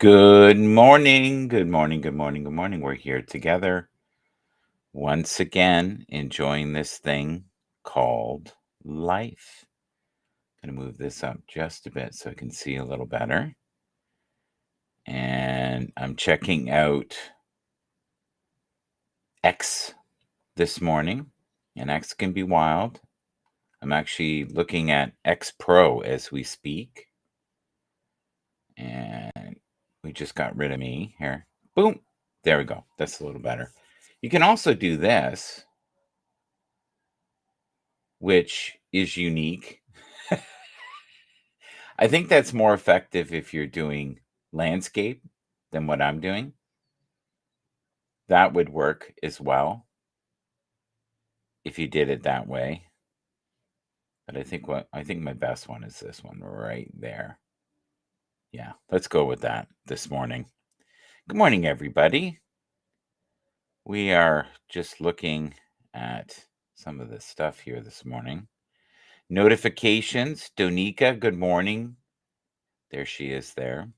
Good morning. Good morning. Good morning. Good morning. We're here together once again, enjoying this thing called life. Going to move this up just a bit so I can see a little better. And I'm checking out X this morning, and X can be wild. I'm actually looking at X Pro as we speak. And we just got rid of me here. Boom. There we go. That's a little better. You can also do this, which is unique. I think that's more effective if you're doing landscape than what I'm doing. That would work as well if you did it that way. But I think my best one is this one right there. Yeah, let's go with that this morning. Good morning, everybody. We are just looking at some of this stuff here this morning. Notifications. Donika, good morning. There she is there.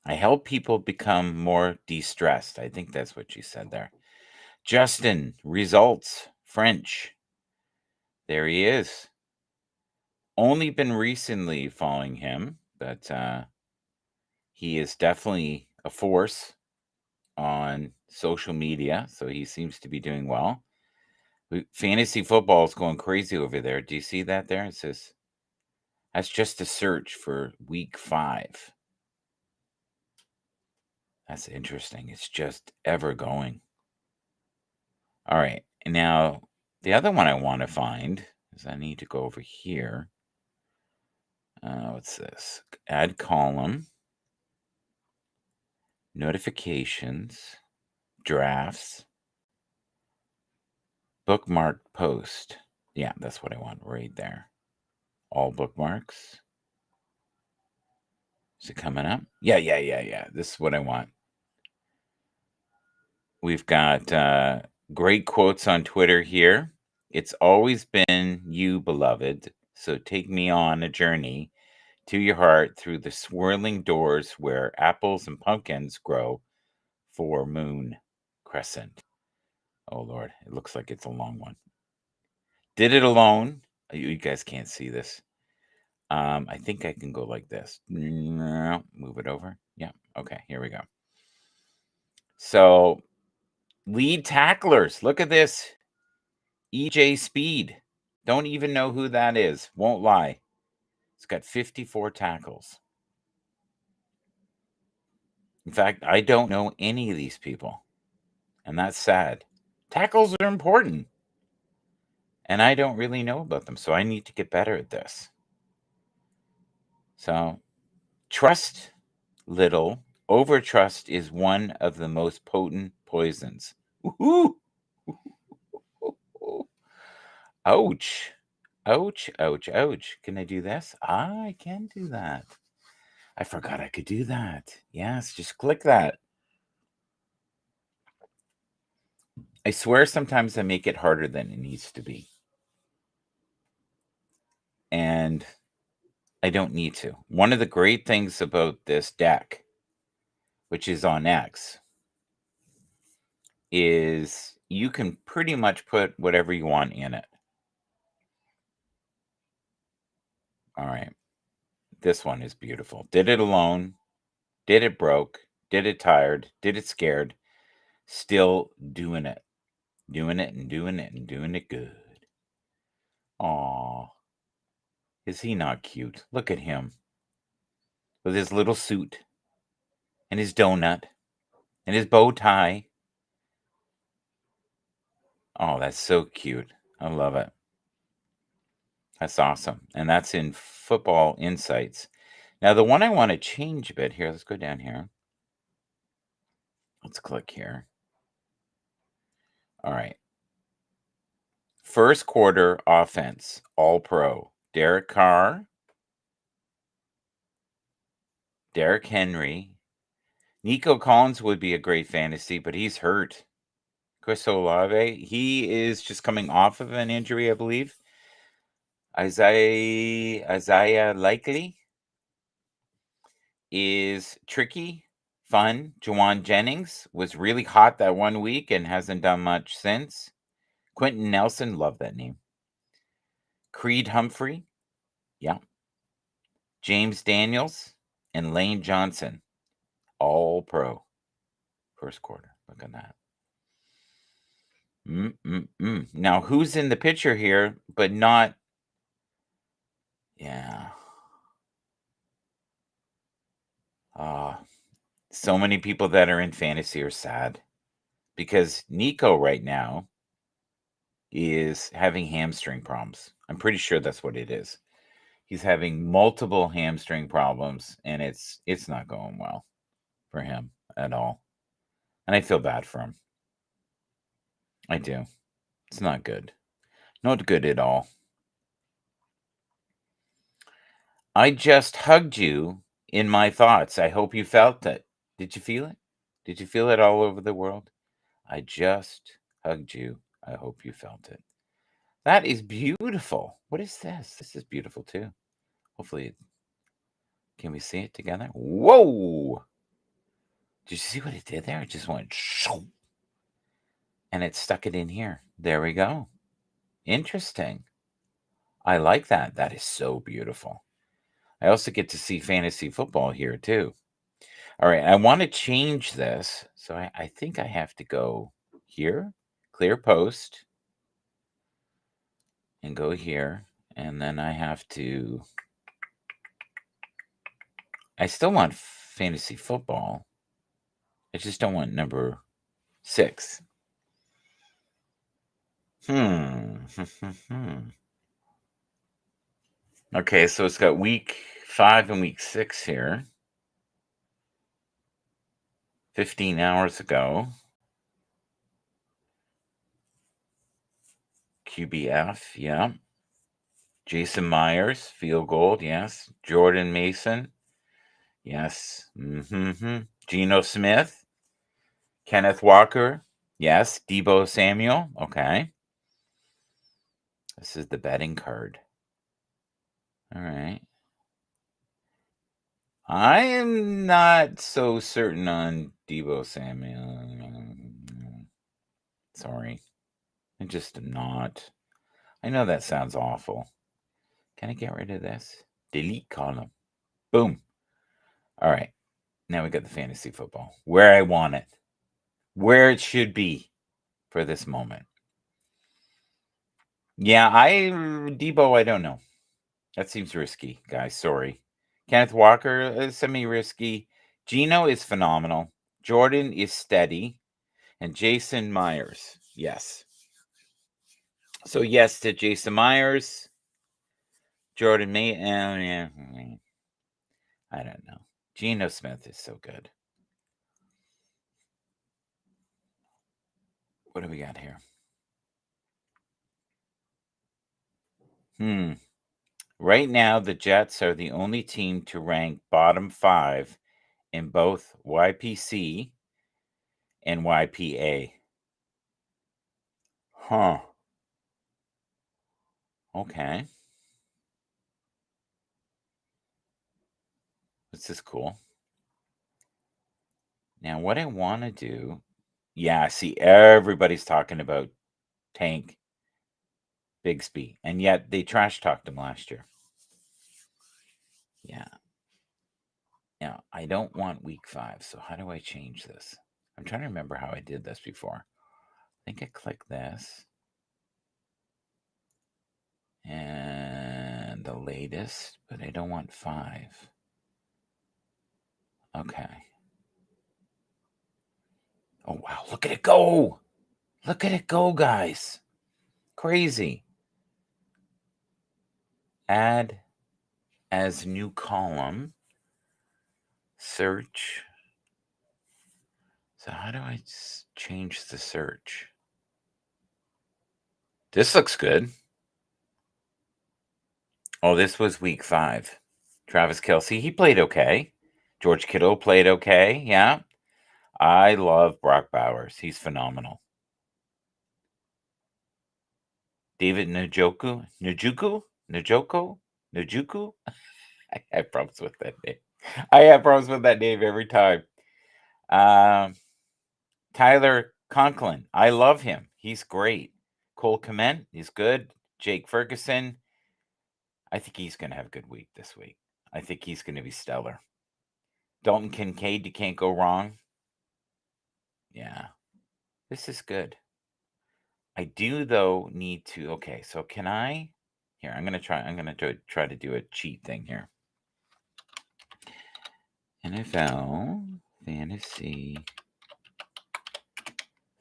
I help people become more de-stressed. I think that's what she said there. Justin, results, French. There he is. Only been recently following him, but he is definitely a force on social media, so he seems to be doing well. Fantasy football is going crazy over there. Do you see that there? It says that's just a search for week 5. That's interesting. It's just ever going. All right. Now, the other one I want to find is I need to go over here. What's this? Add column, notifications, drafts, bookmark post. Yeah, that's what I want right there. All bookmarks. Is it coming up? Yeah. This is what I want. We've got great quotes on Twitter here. It's always been you, beloved. So take me on a journey to your heart through the swirling doors where apples and pumpkins grow for Moon Crescent. Oh, Lord. It looks like it's a long one. Did it alone. You guys can't see this. I think I can go like this. Move it over. Yeah. Okay. Here we go. So, lead tacklers. Look at this. EJ Speed. Don't even know who that is. Won't lie. It's got 54 tackles. In fact, I don't know any of these people. And that's sad. Tackles are important. And I don't really know about them. So I need to get better at this. So trust little. Overtrust is one of the most potent poisons. Woohoo! Ouch. Ouch, ouch, ouch. Can I do this? I can do that. I forgot I could do that. Yes, just click that. I swear sometimes I make it harder than it needs to be. And I don't need to. One of the great things about this deck, which is on X, is you can pretty much put whatever you want in it. All right. This one is beautiful. Did it alone. Did it broke. Did it tired. Did it scared. Still doing it. Doing it and doing it and doing it good. Aw. Is he not cute? Look at him. With his little suit. And his donut. And his bow tie. Oh, that's so cute. I love it. That's awesome. And that's in Football Insights. Now, the one I want to change a bit here, let's go down here. Let's click here. All right. First quarter offense, all pro. Derek Carr, Derrick Henry. Nico Collins would be a great fantasy, but he's hurt. Chris Olave, he is just coming off of an injury, I believe. Isaiah Likely is tricky, fun. Jawan Jennings was really hot that one week and hasn't done much since. Quentin Nelson, love that name. Creed Humphrey, yeah. James Daniels and Lane Johnson, all pro. First quarter. Look at that. Now, who's in the picture here, but not? Yeah. So many people that are in fantasy are sad because Nico right now is having hamstring problems. I'm pretty sure that's what it is. He's having multiple hamstring problems, and it's not going well for him at all. And I feel bad for him. I do. It's not good. Not good at all. I just hugged you in my thoughts. I hope you felt it. Did you feel it? Did you feel it all over the world? I just hugged you. I hope you felt it. That is beautiful. What is this? This is beautiful too. Hopefully, can we see it together? Whoa! Did you see what it did there? It just went shoo, and it stuck it in here. There we go. Interesting. I like that. That is so beautiful. I also get to see fantasy football here too. All right, I want to change this. So I think I have to go here, clear post, and go here. And then I have to, I still want fantasy football. I just don't want number 6. Okay, so it's got week 5 and week 6 here. 15 hours ago. QBF, yeah. Jason Myers, field goal, yes. Jordan Mason, yes. Geno Smith, Kenneth Walker, yes. Debo Samuel, okay. This is the betting card. All right. I am not so certain on Debo Samuel. Sorry. I just am not. I know that sounds awful. Can I get rid of this? Delete column. Boom. All right. Now we got the fantasy football. Where I want it. Where it should be for this moment. Yeah, Debo, I don't know. That seems risky, guys. Sorry. Kenneth Walker is semi-risky. Gino is phenomenal. Jordan is steady. And Jason Myers. Yes. So yes to Jason Myers. Jordan May. I don't know. Geno Smith is so good. What do we got here? Right now, the Jets are the only team to rank bottom 5 in both YPC and YPA. Huh. Okay. This is cool. Now, what I want to do, yeah, see, everybody's talking about Tank Bigsby, and yet they trash talked him last year. Yeah. Now, I don't want week 5, so how do I change this? I'm trying to remember how I did this before. I think I click this. And the latest, but I don't want 5. Okay. Oh, wow. Look at it go. Look at it go, guys. Crazy. Add as new column. Search. So how do I change the search? This looks good. Oh, this was week 5. Travis Kelce, he played okay. George Kittle played okay. Yeah. I love Brock Bowers. He's phenomenal. David Njoku? Njoku? Njoku? I have problems with that name. I have problems with that name every time. Tyler Conklin. I love him. He's great. Cole Kmet, he's good. Jake Ferguson. I think he's going to have a good week this week. I think he's going to be stellar. Dalton Kincaid, you can't go wrong. Yeah. This is good. I do, though, need to. Okay, so can I? Here, I'm going to try to do a cheat thing here. NFL Fantasy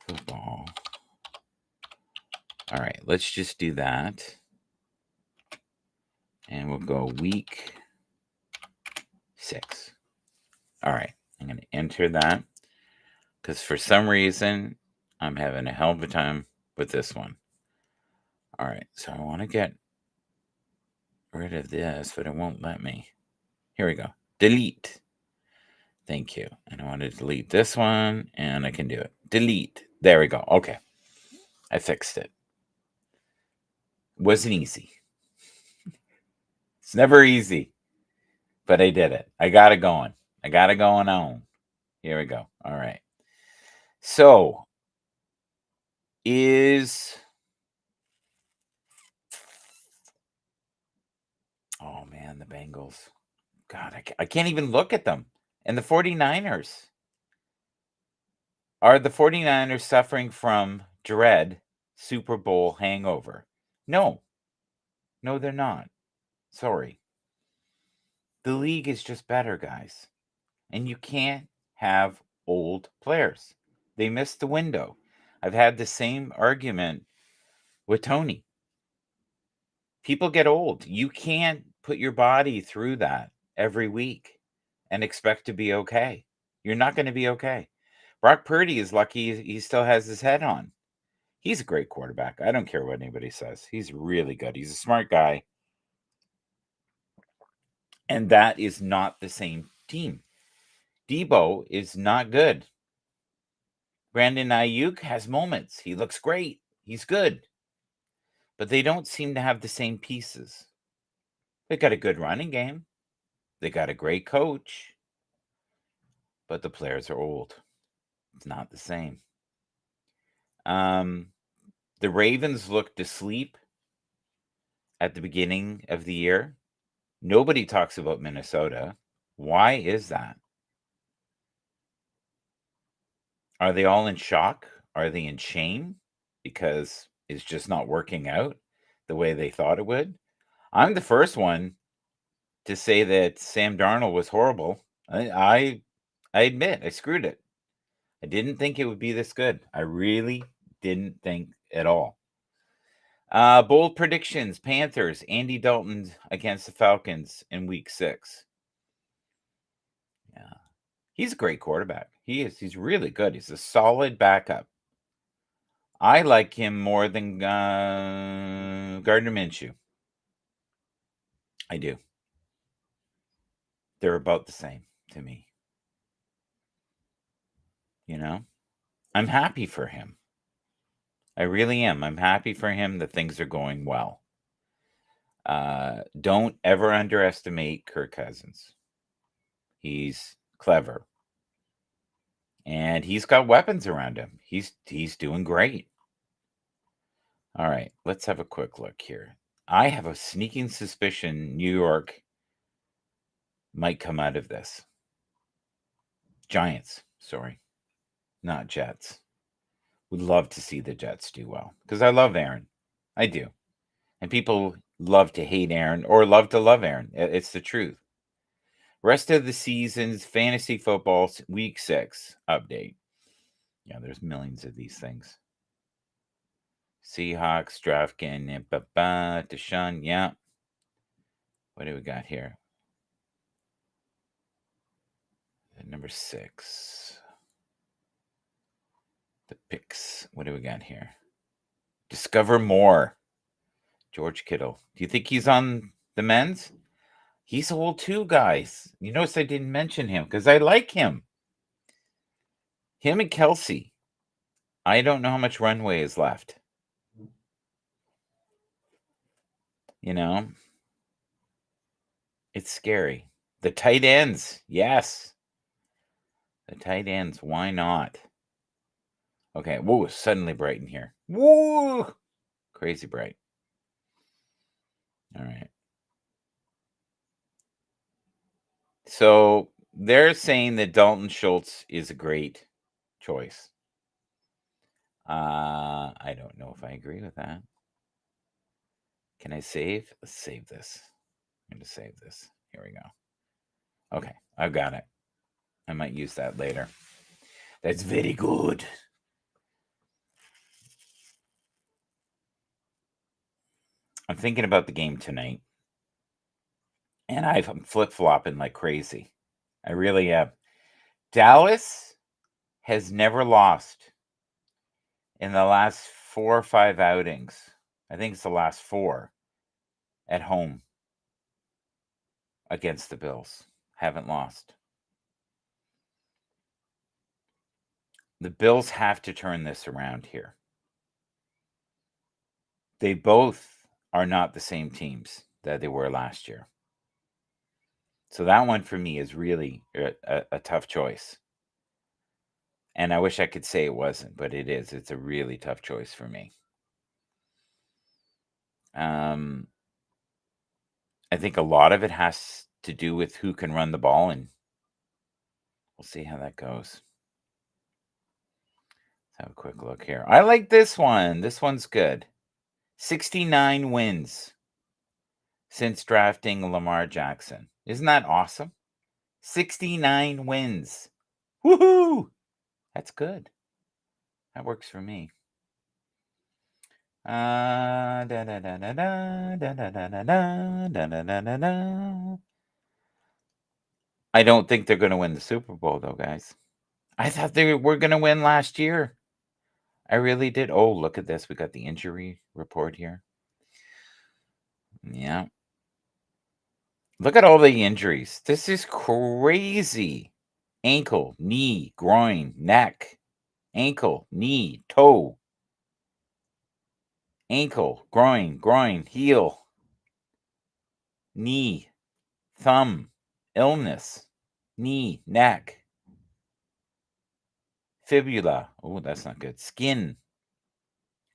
Football. All right, let's just do that. And we'll go week 6. All right, I'm going to enter that because for some reason I'm having a hell of a time with this one. All right, so I want to get rid of this, but it won't let me. Here we go. Delete. Thank you. And I want to delete this one, and I can do it. Delete. There we go. Okay. I fixed it. Wasn't easy. It's never easy, but I did it. I got it going. I got it going on. Here we go. All right. So, oh man, the Bengals. God, I can't even look at them. And the 49ers. Are the 49ers suffering from dread Super Bowl hangover? No. No, they're not. Sorry. The league is just better, guys. And you can't have old players. They missed the window. I've had the same argument with Tony. People get old. You can't put your body through that every week and expect to be okay. You're not going to be okay. Brock Purdy is lucky he still has his head on. He's a great quarterback. I don't care what anybody says. He's really good. He's a smart guy. And that is not the same team. Debo is not good. Brandon Ayuk has moments. He looks great. He's good. But they don't seem to have the same pieces. They got a good running game. They got a great coach. But the players are old. It's not the same. The Ravens looked asleep at the beginning of the year. Nobody talks about Minnesota. Why is that? Are they all in shock? Are they in shame because it's just not working out the way they thought it would? I'm the first one to say that Sam Darnold was horrible. I admit I screwed it. I didn't think it would be this good. I really didn't think at all. Bold predictions: Panthers, Andy Dalton against the Falcons in week 6. Yeah. He's a great quarterback. He is. He's really good. He's a solid backup. I like him more than Gardner Minshew. I do. They're about the same to me. You know? I'm happy for him. I really am. I'm happy for him that things are going well. Don't ever underestimate Kirk Cousins. He's clever. And he's got weapons around him. He's doing great. All right, let's have a quick look here. I have a sneaking suspicion New York might come out of this. Giants, sorry, not Jets. Would love to see the Jets do well because I love Aaron. I do. And people love to hate Aaron or love to love Aaron. It's the truth. Rest of the season's fantasy football week 6 update. Yeah, there's millions of these things. Seahawks, DraftKings, Deshaun. Yeah. What do we got here? Number 6. The picks. What do we got here? Discover more. George Kittle. Do you think he's on the men's? He's old too, guys. You notice I didn't mention him because I like him. Him and Kelsey. I don't know how much runway is left. You know, it's scary. The tight ends, yes. The tight ends, why not? Okay, whoa, suddenly bright in here. Whoa, crazy bright. All right. So they're saying that Dalton Schultz is a great choice. I don't know if I agree with that. Can I save? Let's save this. I'm going to save this. Here we go. Okay, I've got it. I might use that later. That's very good. I'm thinking about the game tonight, and I'm flip-flopping like crazy. I really am. Dallas has never lost in the last 4 or 5 outings. I think it's the last 4 at home against the Bills. Haven't lost. The Bills have to turn this around here. They both are not the same teams that they were last year. So that one for me is really a tough choice. And I wish I could say it wasn't, but it is. It's a really tough choice for me. I think a lot of it has to do with who can run the ball, and we'll see how that goes. Let's have a quick look here. I like this one. This one's good. 69 wins since drafting Lamar Jackson. Isn't that awesome? 69 wins. Woohoo! That's good. That works for me. Da da da da da da da da da da da da da da. I don't think they're going to win the Super Bowl, though, guys. I thought they were going to win last year. I really did. Oh, look at this. We got the injury report here. Yeah. Look at all the injuries. This is crazy. Ankle, knee, groin, neck, ankle, knee, toe, ankle, groin, heel, knee, thumb, illness, knee, neck, fibula. Oh, that's not good. Skin,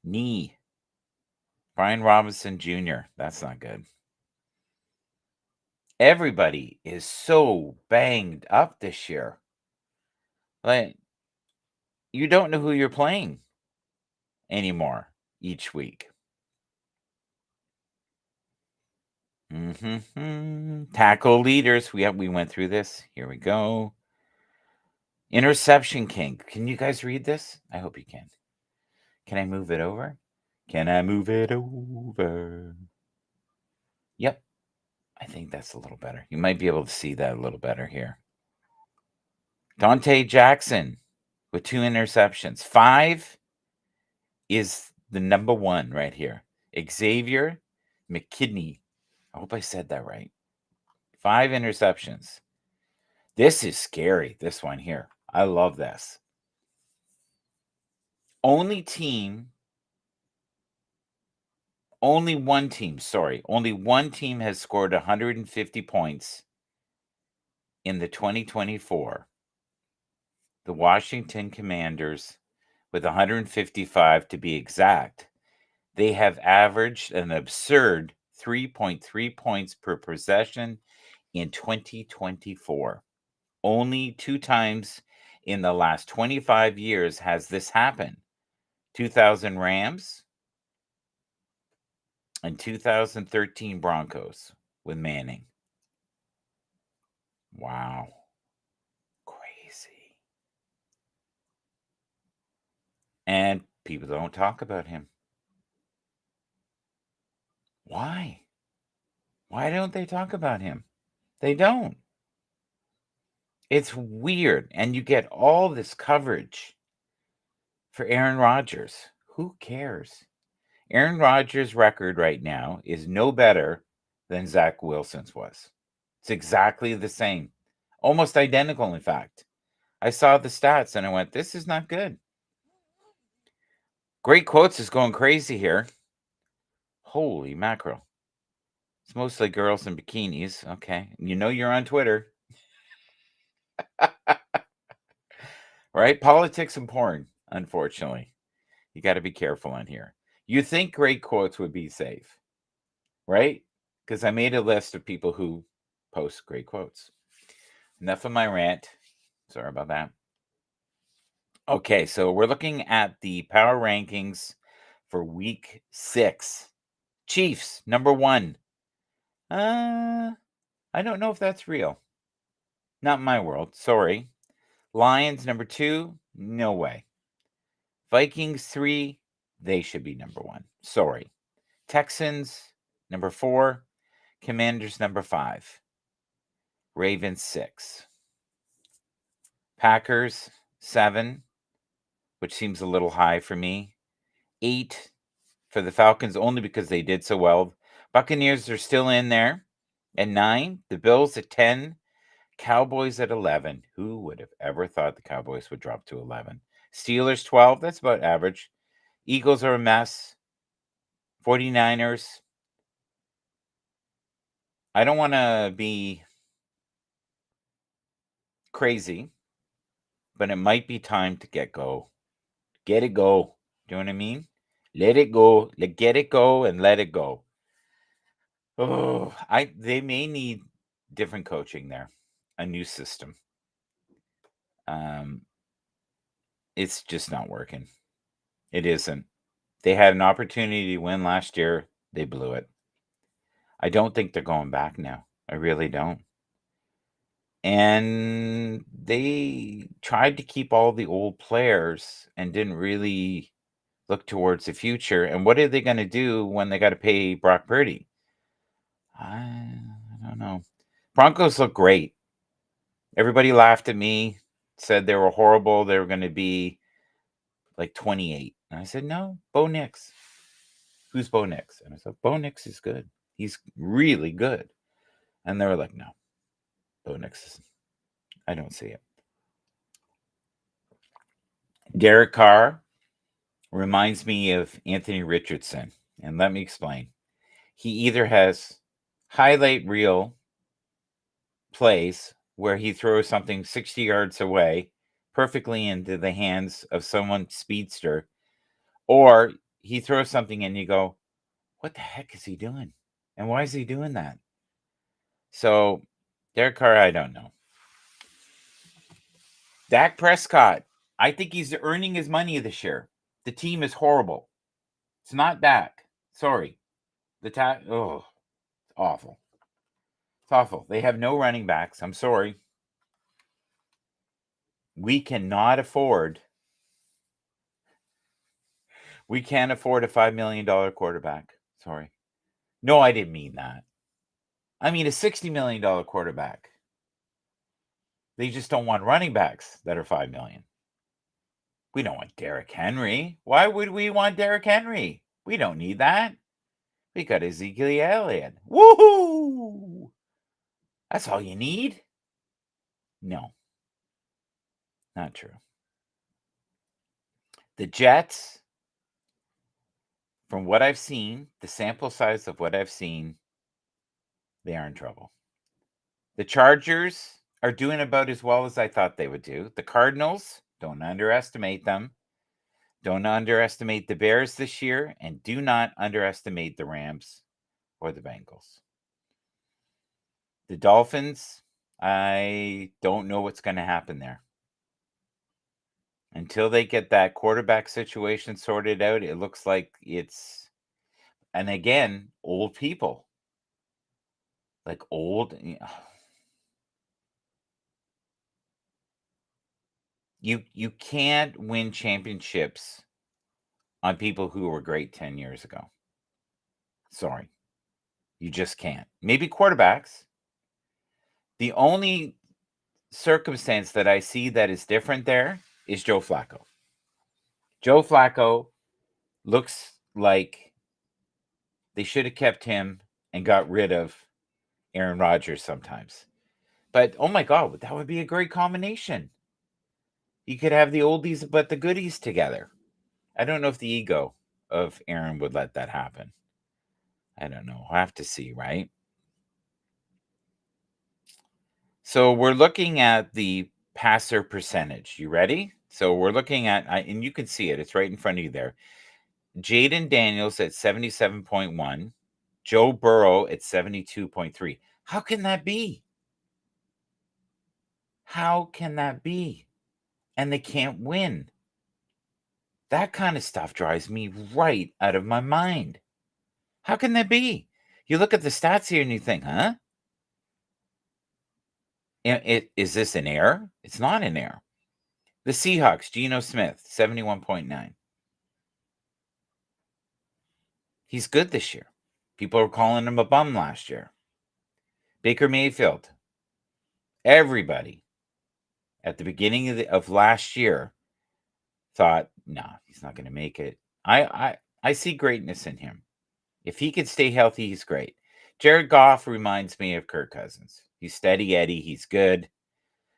knee. Brian Robinson Jr. That's not good. Everybody is so banged up this year. Like, you don't know who you're playing anymore each week. Tackle leaders. We went through this. Here we go. Interception king. Can you guys read this? I hope you can. Can I move it over? Can I move it over? Yep. I think that's a little better. You might be able to see that a little better here. Dante Jackson with 2 interceptions. 5 is the number 1 right here. Xavier McKinney. I hope I said that right. 5 interceptions. This is scary, this one here. I love this. Only one team has scored 150 points in the 2024. The Washington Commanders, with 155 to be exact. They have averaged an absurd 3.3 points per possession in 2024. Only 2 times in the last 25 years has this happened. 2000 Rams and 2013 Broncos with Manning. Wow. Crazy. And people don't talk about him. Why? Why don't they talk about him? They don't. It's weird. And you get all this coverage for Aaron Rodgers. Who cares? Aaron Rodgers' record right now is no better than Zach Wilson's was. It's exactly the same. Almost identical, in fact. I saw the stats and I went, this is not good. Great Quotes is going crazy here. Holy mackerel. It's mostly girls in bikinis. Okay. You know you're on Twitter, right? Politics and porn, unfortunately. You got to be careful on here. You think great quotes would be safe, right? Because I made a list of people who post great quotes. Enough of my rant. Sorry about that. Okay, so we're looking at the power rankings for week 6. Chiefs, number 1. I don't know if that's real. Not in my world. Sorry. Lions, number 2. No way. Vikings, 3. They should be number 1. Sorry. Texans, number 4. Commanders, number 5. Ravens, 6. Packers, 7, which seems a little high for me. 8 for the Falcons, only because they did so well. Buccaneers are still in there at 9. The Bills at 10. Cowboys at 11. Who would have ever thought the Cowboys would drop to 11? Steelers 12. That's about average. Eagles are a mess. 49ers. I don't want to be crazy, but it might be time to get go. Get it go. Do you know what I mean? Let it go. Get it go and let it go. Oh, they may need different coaching there, a new system. It's just not working. It isn't. They had an opportunity to win last year. They blew it. I don't think they're going back now. I really don't. And they tried to keep all the old players and didn't really look towards the future. And what are they going to do when they got to pay Brock Purdy? I don't know. Broncos look great. Everybody laughed at me, said they were horrible. They were going to be like 28. And I said, no, Bo Nix. Who's Bo Nix? And I said, Bo Nix is good. He's really good. And they were like, no, Bo Nix is, I don't see it. Derek Carr reminds me of Anthony Richardson. And let me explain. He either has highlight reel plays where he throws something 60 yards away perfectly into the hands of someone speedster, or he throws something and you go, what the heck is he doing? And why is he doing that? So, Derek Carr, I don't know. Dak Prescott, I think he's earning his money this year. The team is horrible. It's not Dak. Sorry. It's awful. It's awful. They have no running backs. I'm sorry. We cannot afford. We can't afford a $5 million quarterback. Sorry. No, I didn't mean that. I mean a $60 million quarterback. They just don't want running backs that are $5 million. We don't want Derrick Henry. Why would we want Derrick Henry? We don't need that. We got Ezekiel Elliott. Woohoo! That's all you need? No. Not true. The Jets, from what I've seen, the sample size of what I've seen, they are in trouble. The Chargers are doing about as well as I thought they would do. The Cardinals, don't underestimate them. Don't underestimate the Bears this year, and do not underestimate the Rams or the Bengals. The Dolphins, I don't know what's going to happen there. Until they get that quarterback situation sorted out, it looks like it's, and again, old people. Like old. You can't win championships on people who were great 10 years ago. Sorry. You just can't. Maybe quarterbacks. The only circumstance that I see that is different there is Joe Flacco. Joe Flacco looks like they should have kept him and got rid of Aaron Rodgers sometimes. But oh my God, that would be a great combination. You could have the oldies but the goodies together. I don't know if the ego of Aaron would let that happen. I don't know. I'll have to see, right? So we're looking at the passer percentage. You ready? So we're looking at, and you can see it. It's right in front of you there. Jaden Daniels at 77.1. Joe Burrow at 72.3. How can that be? How can that be? And they can't win. That kind of stuff drives me right out of my mind. How can that be? You look at the stats here and you think, huh? Is this an error? It's not an error. The Seahawks, Geno Smith, 71.9. He's good this year. People were calling him a bum last year. Baker Mayfield, everybody at the beginning of last year thought, no, he's not going to make it. I see greatness in him. If he could stay healthy, he's great. Jared Goff reminds me of Kirk Cousins. He's steady Eddie. He's good.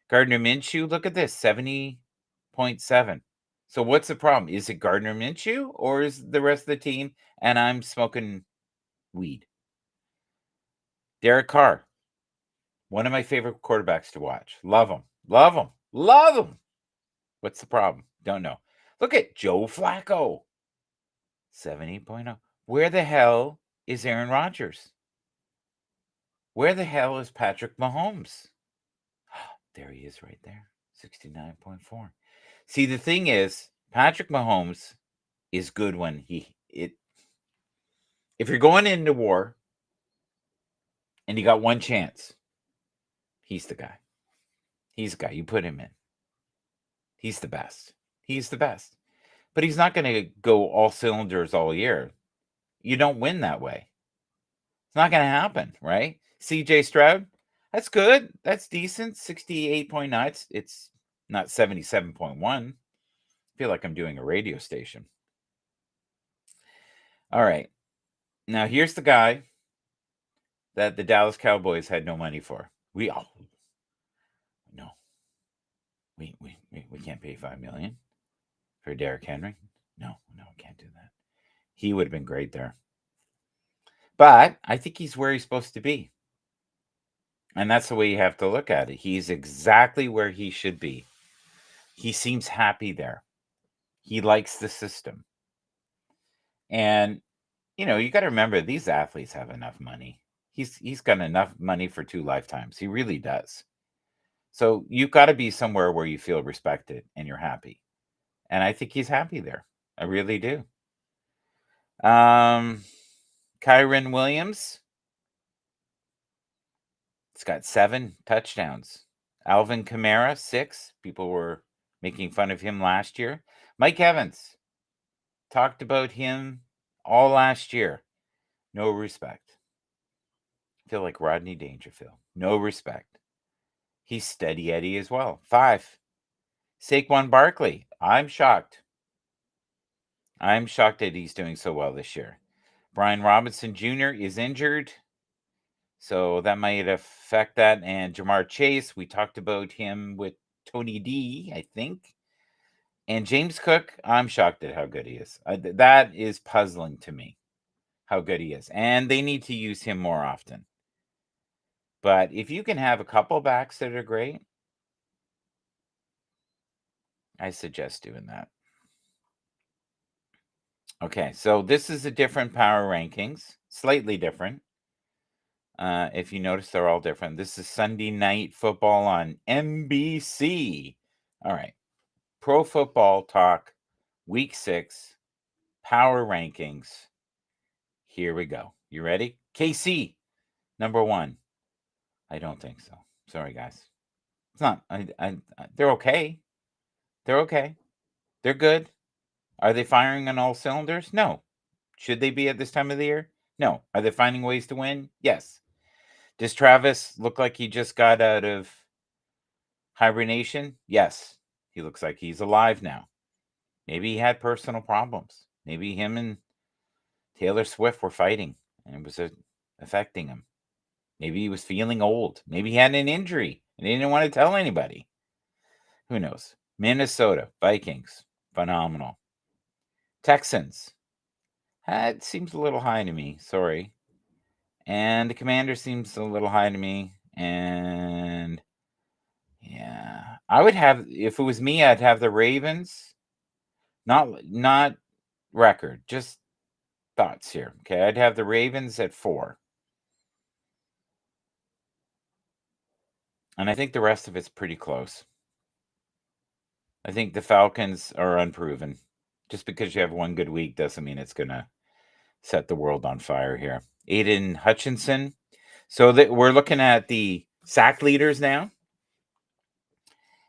Gardner Minshew, look at this, 70.7. So what's the problem? Is it Gardner Minshew or is the rest of the team and I'm smoking weed? Derek Carr, one of my favorite quarterbacks to watch. Love him. Love him. Love him. What's the problem? Don't know. Look at Joe Flacco, 70.0. Where the hell is Aaron Rodgers? Where the hell is Patrick Mahomes? There he is right there, 69.4. See, the thing is, Patrick Mahomes is good when if you're going into war and you got one chance, he's the guy. He's the guy. You put him in. He's the best. He's the best. But he's not going to go all cylinders all year. You don't win that way. It's not going to happen, right? CJ Stroud, that's good. That's decent. 68.9. It's not 77.1. I feel like I'm doing a radio station. All right. Now here's the guy that the Dallas Cowboys had no money for. No. We can't pay $5 million for Derrick Henry. No, we can't do that. He would have been great there. But I think he's where he's supposed to be. And that's the way you have to look at it. He's exactly where he should be. He seems happy there. He likes the system. And you got to remember these athletes have enough money. He's got enough money for 2 lifetimes. He really does. So you've got to be somewhere where you feel respected and you're happy. And I think he's happy there. I really do. Kyron Williams, it's got 7 touchdowns. Alvin Kamara, 6. People were making fun of him last year. Mike Evans, talked about him all last year. No respect. I feel like Rodney Dangerfield. No respect. He's steady Eddie as well. 5. Saquon Barkley. I'm shocked. I'm shocked that he's doing so well this year. Brian Robinson Jr. is injured, so that might affect that. And Jamar Chase, we talked about him with Tony D, I think. And James Cook, I'm shocked at how good he is. That is puzzling to me, how good he is. And they need to use him more often. But if you can have a couple backs that are great, I suggest doing that. Okay, so this is a different power rankings, slightly different. If you notice, they're all different. This is Sunday Night Football on NBC. All right, Pro Football Talk, Week 6, power rankings. Here we go. You ready? KC, number 1. I don't think so. Sorry, guys. It's not. They're okay. They're okay. They're good. Are they firing on all cylinders? No. Should they be at this time of the year? No. Are they finding ways to win? Yes. Does Travis look like he just got out of hibernation? Yes. He looks like he's alive now. Maybe he had personal problems. Maybe him and Taylor Swift were fighting and it was affecting him. Maybe he was feeling old. Maybe he had an injury and he didn't want to tell anybody. Who knows? Minnesota Vikings, phenomenal. Texans, that seems a little high to me. Sorry. And the Commander seems a little high to me. And I would have, if it was me, I'd have the Ravens, not record, just thoughts here. Okay, I'd have the Ravens at 4. And I think the rest of it's pretty close. I think the Falcons are unproven. Just because you have one good week doesn't mean it's gonna set the world on fire here. Aiden Hutchinson. So that we're looking at the sack leaders now,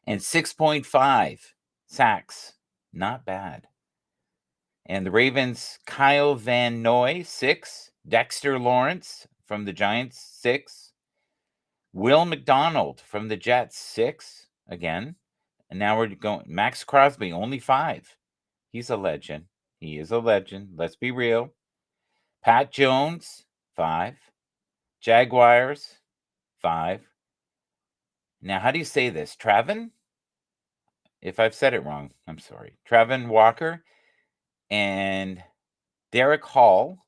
and 6.5 sacks. Not bad. And the Ravens, Kyle Van Noy, 6. Dexter Lawrence from the Giants, 6. Will McDonald from the Jets, 6 again. And now we're going Max Crosby, only 5. He's a legend. He is a legend. Let's be real. Pat Jones, 5. Jaguars, 5. Now, how do you say this? Travin? If I've said it wrong, I'm sorry. Travin Walker and Derek Hall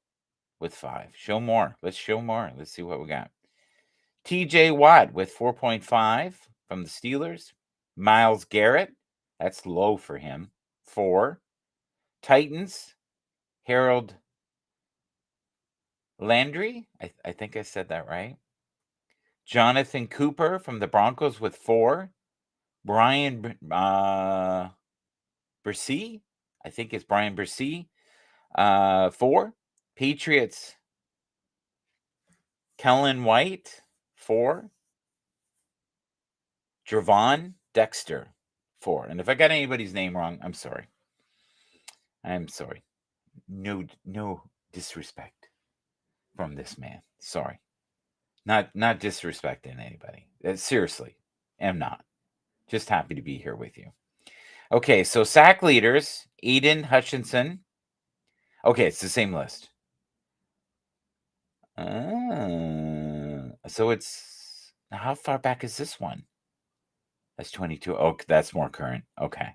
with 5. Show more. Let's show more. Let's see what we got. TJ Watt with 4.5 from the Steelers. Myles Garrett, that's low for him, 4. Titans, Harold Landry. I think I said that right. Jonathan Cooper from the Broncos with 4. Brian Bresee, I think it's Brian Bresee, 4. Patriots, Kellen White, 4. Javon Dexter, 4. And if I got anybody's name wrong, I'm sorry. I'm sorry. No disrespect from this man. Sorry. Not disrespecting anybody. Seriously, am not. Just happy to be here with you. Okay, so sack leaders, Aiden Hutchinson. Okay, it's the same list. So it's, how far back is this one? That's 22. Oh, that's more current. Okay.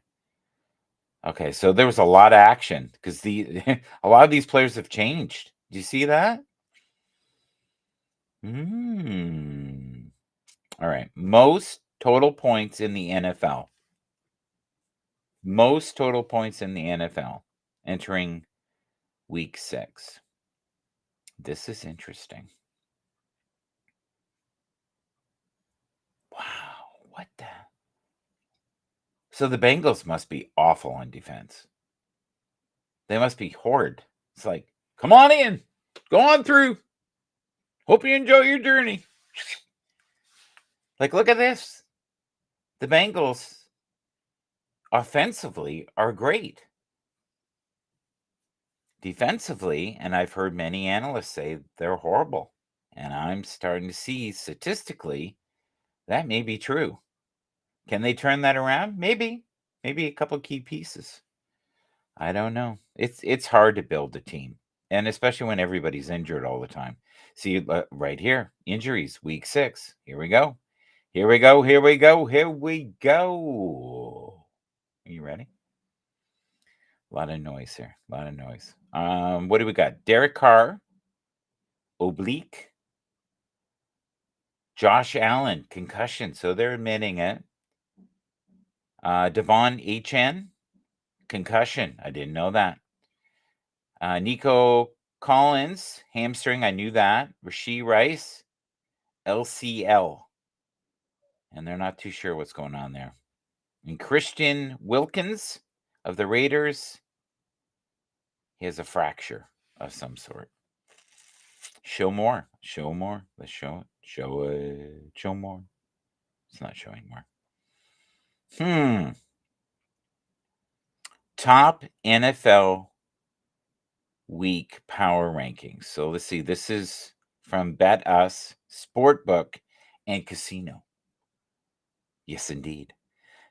Okay, so there was a lot of action because a lot of these players have changed. Do you see that? All right. Most total points in the NFL. Most total points in the NFL entering week 6. This is interesting. Wow. What the? So the Bengals must be awful on defense. They must be horrid. It's like, come on in. Go on through. Hope you enjoy your journey. Like, look at this. The Bengals offensively are great. Defensively, and I've heard many analysts say they're horrible. And I'm starting to see statistically that may be true. Can they turn that around? Maybe. Maybe a couple key pieces. I don't know. It's hard to build a team, and especially when everybody's injured all the time. See, right here, injuries, week 6. Here we go. Here we go. Here we go. Here we go. Are you ready? A lot of noise here. A lot of noise. What do we got? Derek Carr, oblique. Josh Allen, concussion. So they're admitting it. Devon Achane, concussion. I didn't know that. Nico Collins, hamstring. I knew that. Rashee Rice, LCL. And they're not too sure what's going on there. And Christian Wilkins of the Raiders, he has a fracture of some sort. Show more. Show more. Let's show it. Show it. Show more. It's not showing more. Top NFL week power rankings. So let's see. This is from Bet Us, Sportbook, and Casino. Yes, indeed.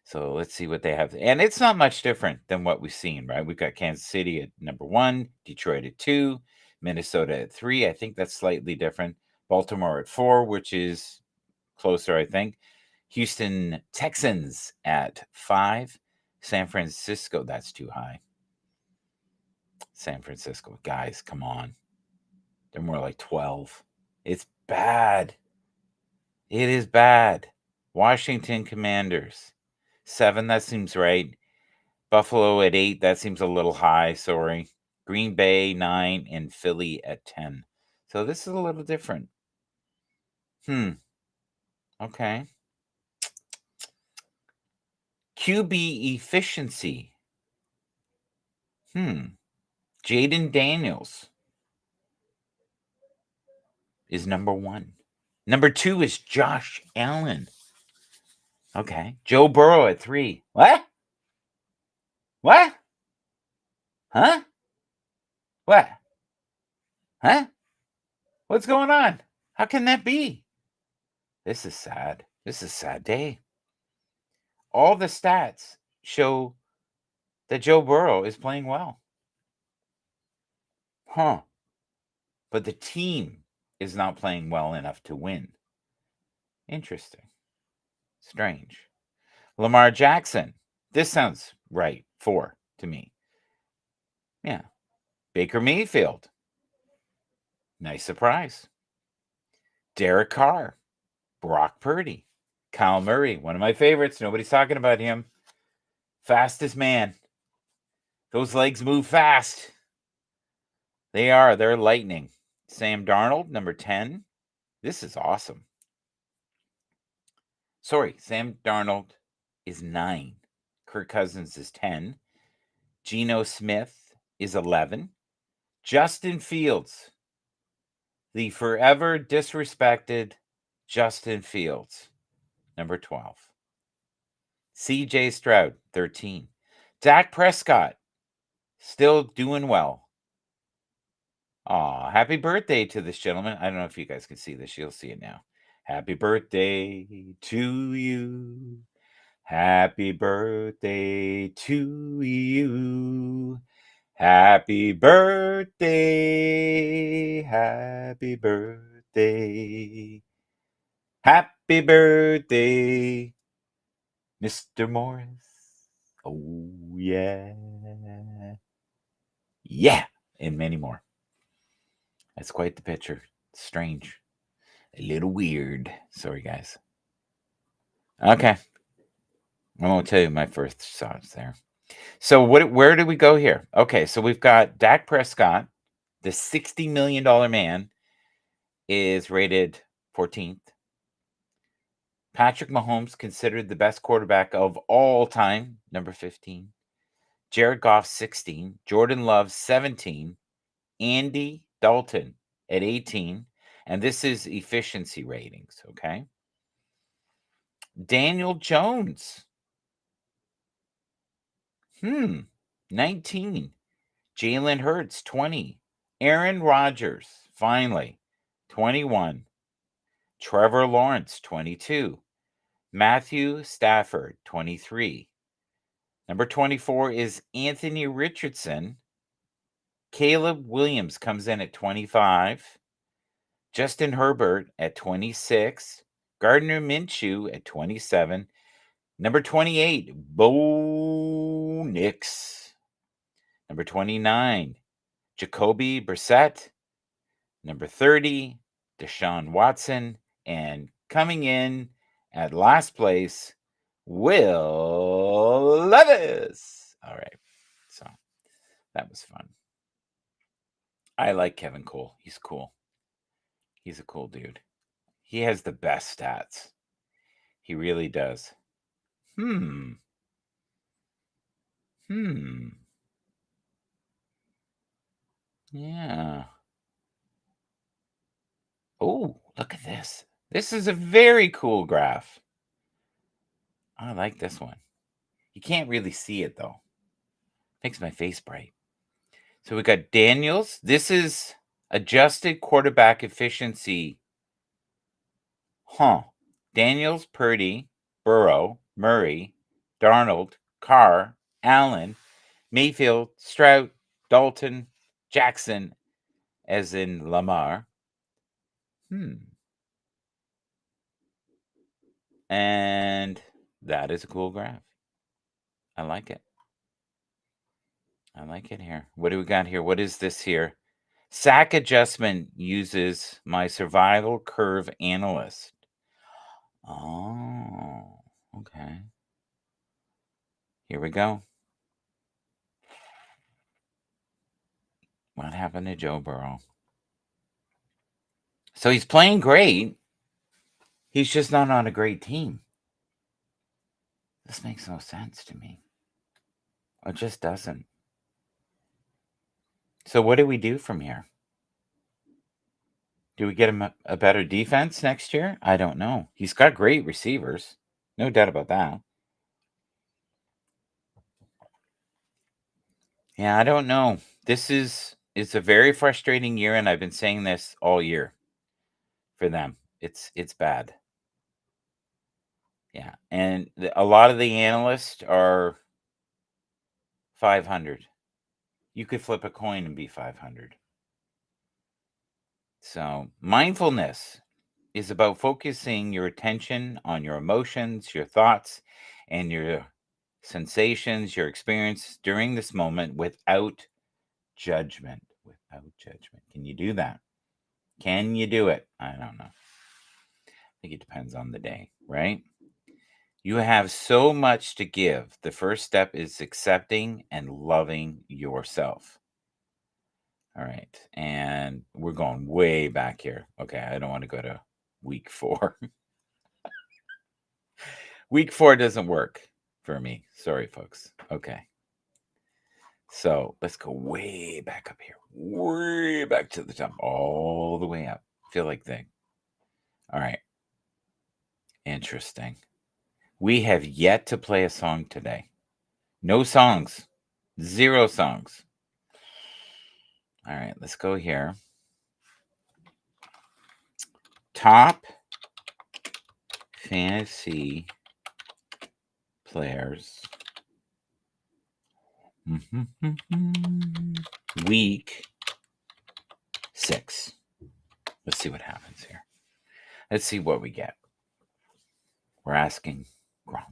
So let's see what they have. And it's not much different than what we've seen, right? We've got Kansas City at number 1, Detroit at 2, Minnesota at 3. I think that's slightly different. Baltimore at 4, which is closer, I think. Houston Texans at 5. San Francisco, that's too high. San Francisco, guys, come on. They're more like 12. It's bad. It is bad. Washington Commanders. 7, that seems right. Buffalo at 8, that seems a little high, sorry. Green Bay 9 and Philly at 10. So this is a little different. Okay. QB efficiency. Jaden Daniels is number 1. Number 2 is Josh Allen. Okay. Joe Burrow at 3. What? What? Huh? What? Huh? What's going on? How can that be? This is sad. This is a sad day. All the stats show that Joe Burrow is playing well. But the team is not playing well enough to win. Interesting. Strange. Lamar Jackson. This sounds right. 4 to me. Yeah. Baker Mayfield. Nice surprise. Derek Carr. Brock Purdy. Kyle Murray. One of my favorites. Nobody's talking about him. Fastest man. Those legs move fast. They're lightning. Sam Darnold, number 10. This is awesome. Sorry, Sam Darnold is 9. Kirk Cousins is 10. Geno Smith is 11. Justin Fields, the forever disrespected Justin Fields, number 12. CJ Stroud, 13. Dak Prescott, still doing well. Aw, happy birthday to this gentleman. I don't know if you guys can see this. You'll see it now. Happy birthday to you. Happy birthday to you. Happy birthday. Happy birthday. Happy birthday, Mr. Morris. Oh, yeah. Yeah. And many more. That's quite the picture. Strange. A little weird. Sorry, guys. Okay. I won't tell you my first thoughts there. So where do we go here? Okay, so we've got Dak Prescott, the $60 million man, is rated 14th. Patrick Mahomes, considered the best quarterback of all time, number 15. Jared Goff, 16. Jordan Love, 17. Andy Dalton at 18. And this is efficiency ratings, okay? Daniel Jones, 19. Jalen Hurts, 20. Aaron Rodgers, finally, 21. Trevor Lawrence, 22. Matthew Stafford, 23. Number 24 is Anthony Richardson. Caleb Williams comes in at 25. Justin Herbert at 26. Gardner Minshew at 27. Number 28, Bo Nix. Number 29, Jacoby Brissett. Number 30, Deshaun Watson. And coming in at last place, Will Levis. All right. So that was fun. I like Kevin Cole. He's cool. He's a cool dude. He has the best stats. He really does. Yeah. Oh, look at this. This is a very cool graph. I like this one. You can't really see it though. Makes my face bright. So we got Daniels. This is adjusted quarterback efficiency. Daniels, Purdy, Burrow, Murray, Darnold, Carr, Allen, Mayfield, Stroud, Dalton, Jackson, as in Lamar. And that is a cool graph. I like it. I like it here. What do we got here? What is this here? Sack adjustment uses my survival curve analyst. Oh, okay. Here we go. What happened to Joe Burrow? So he's playing great. He's just not on a great team. This makes no sense to me. It just doesn't. So what do we do from here? Do we get him a better defense next year? I don't know. He's got great receivers. No doubt about that. Yeah, I don't know. This is it's a very frustrating year, and I've been saying this all year for them. It's bad. Yeah, and a lot of the analysts are 500. You could flip a coin and be 500. So mindfulness is about focusing your attention on your emotions, your thoughts, and your sensations, your experience during this moment without judgment. Without judgment. Can you do that? Can you do it? I don't know. I think it depends on the day, right? You have so much to give. The first step is accepting and loving yourself. All right. And we're going way back here. Okay. I don't want to go to week 4. Week 4 doesn't work for me. Sorry, folks. Okay. So let's go way back up here. Way back to the top. All the way up. Feel like thing. All right. Interesting. We have yet to play a song today. No songs. 0 songs. All right, let's go here. Top fantasy players. Week 6. Let's see what happens here. Let's see what we get. We're asking Gronk.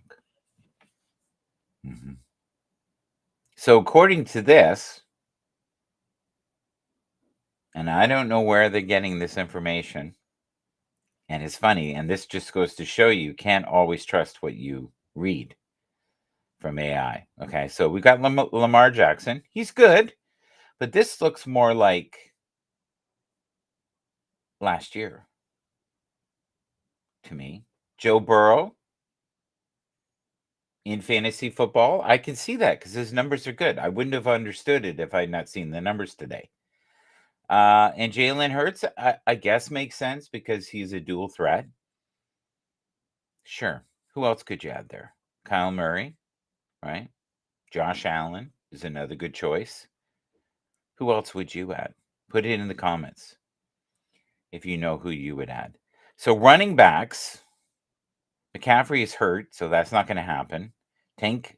So according to this, and I don't know where they're getting this information, and it's funny, and this just goes to show you can't always trust what you read from AI. Okay, so we got Lamar Jackson. He's good, but this looks more like last year to me. Joe Burrow in fantasy football, I can see that because his numbers are good. I wouldn't have understood it if I had not seen the numbers today. And Jalen Hurts, I guess makes sense because he's a dual threat. Sure. Who else could you add there? Kyle Murray, right? Josh Allen is another good choice. Who else would you add? Put it in the comments if you know who you would add. So running backs, McCaffrey is hurt, so that's not going to happen. Tank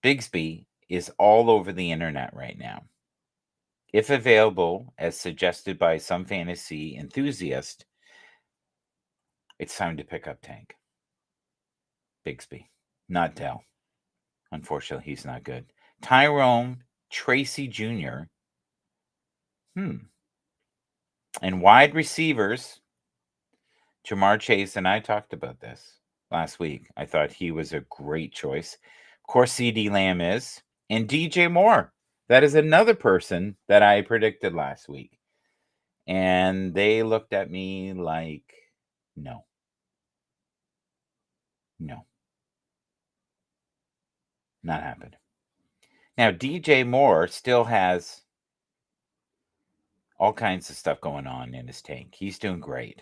Bigsby is all over the internet right now. If available, as suggested by some fantasy enthusiast, it's time to pick up Tank Bigsby, not Dell. Unfortunately, he's not good. Tyrone Tracy Jr. And wide receivers, Jamar Chase, and I talked about this last week. I thought he was a great choice. Of course, CD Lamb is. And DJ Moore. That is another person that I predicted last week. And they looked at me like, no. No. Not happening. Now, DJ Moore still has all kinds of stuff going on in his tank. He's doing great.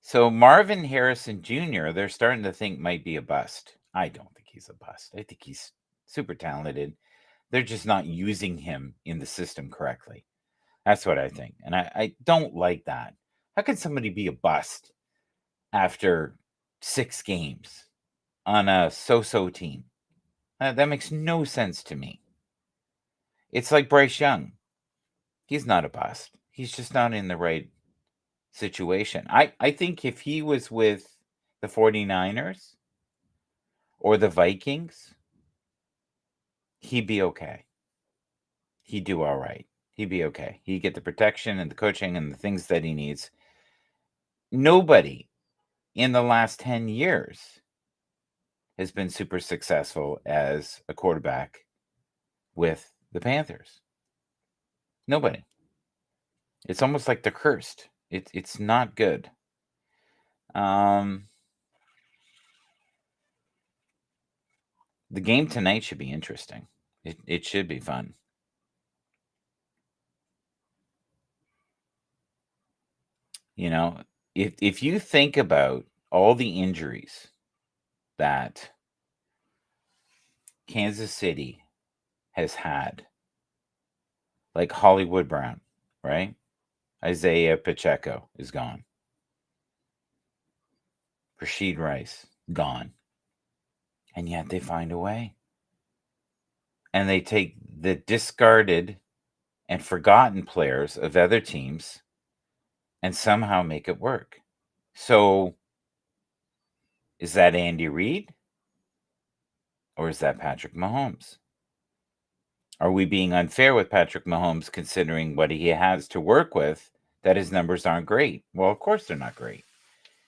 So Marvin Harrison Jr., they're starting to think might be a bust. I don't think he's a bust. I think he's super talented. They're just not using him in the system correctly. That's what I think. And I don't like that. How can somebody be a bust after 6 games on a so-so team? That makes no sense to me. It's like Bryce Young. He's not a bust. He's just not in the right situation. I think if he was with the 49ers or the Vikings, he'd be okay. He'd do all right. He'd be okay. He'd get the protection and the coaching and the things that he needs. Nobody in the last 10 years has been super successful as a quarterback with the Panthers? Nobody. It's almost like they're cursed. It's not good. Um, the game tonight should be interesting. It should be fun. You know, if you think about all the injuries that Kansas City has had, like Hollywood Brown, right? Isaiah Pacheco is gone. Rashid Rice, gone. And yet they find a way. And they take the discarded and forgotten players of other teams and somehow make it work. So is that Andy Reid or is that Patrick Mahomes? Are we being unfair with Patrick Mahomes considering what he has to work with, that his numbers aren't great? Well, of course they're not great.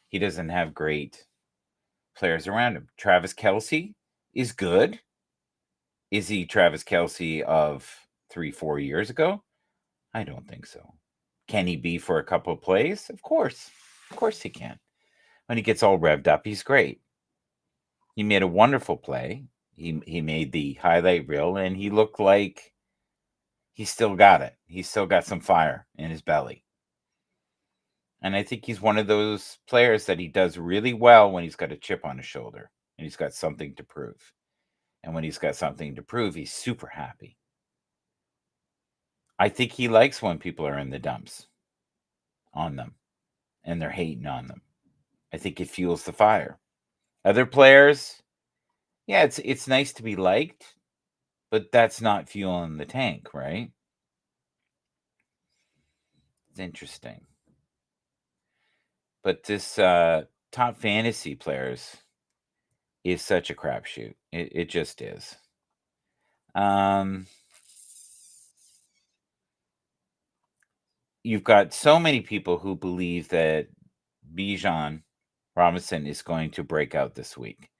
He doesn't have great players around him. Travis Kelce is good. Is he Travis Kelce of 3-4 years ago? I don't think so. Can he be for a couple of plays? Of course. Of course he can. When he gets all revved up, he's great. He made a wonderful play. He made the highlight reel, and he looked like he still got it. He's still got some fire in his belly. And I think he's one of those players that he does really well when he's got a chip on his shoulder and he's got something to prove. And when he's got something to prove, he's super happy. I think he likes when people are in the dumps on them and they're hating on them. I think it fuels the fire. Other players, yeah, it's nice to be liked, but that's not fueling the tank, right? It's interesting. But this top fantasy players is such a crapshoot. It just is. Um, you've got so many people who believe that Bijan Robinson is going to break out this week,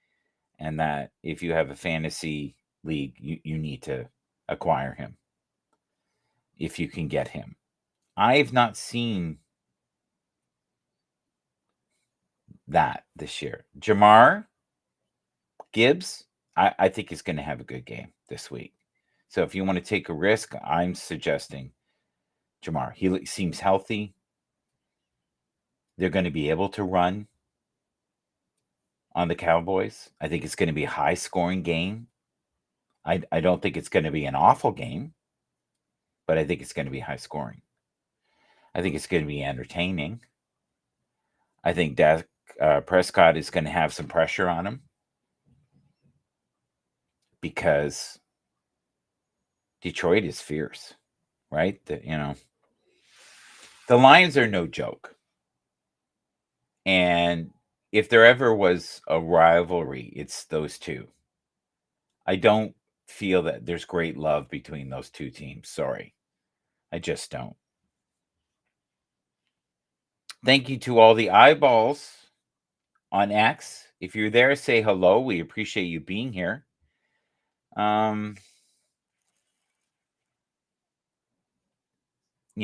and that if you have a fantasy league, you need to acquire him if you can get him. I've not seen that this year. Jamar Gibbs, I think is going to have a good game this week. So if you want to take a risk, I'm suggesting Jamar. He seems healthy. They're going to be able to run on the Cowboys. I think it's going to be a high scoring game. I don't think it's going to be an awful game, but I think it's going to be high scoring. I think it's going to be entertaining. I think Dak Prescott is going to have some pressure on him because Detroit is fierce, right? The Lions are no joke. And if there ever was a rivalry, it's those two. I don't feel that there's great love between those two teams. Sorry. I just don't. Thank you to all the eyeballs on X. If you're there, say hello. We appreciate you being here. You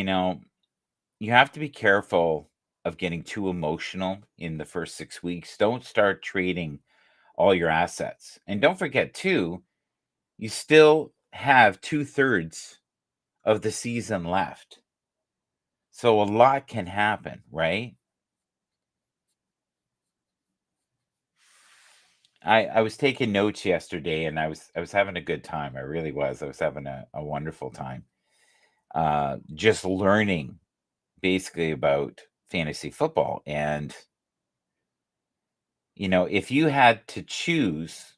know, you have to be careful of getting too emotional in the first 6 weeks. Don't start trading all your assets. And don't forget, too, you still have 2/3 of the season left. So a lot can happen, right? I was taking notes yesterday and I was having a good time. I really was. I was having a wonderful time. Just learning basically about fantasy football. And, if you had to choose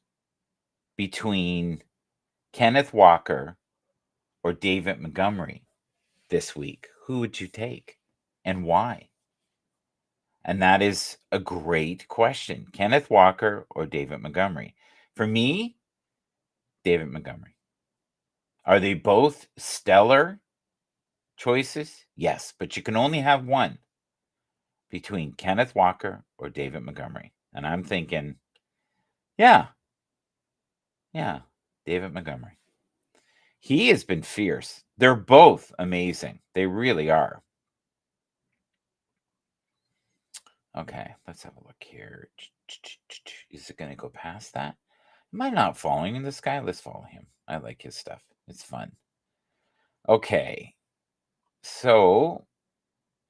between Kenneth Walker or David Montgomery this week, who would you take and why? And that is a great question. Kenneth Walker or David Montgomery? For me, David Montgomery. Are they both stellar choices? Yes, but you can only have one between Kenneth Walker or David Montgomery. And I'm thinking Yeah. Yeah. David Montgomery. He has been fierce. They're both amazing. They really are. Okay, let's have a look here. Is it going to go past that? Am I not following this guy? Let's follow him. I like his stuff. It's fun. Okay. So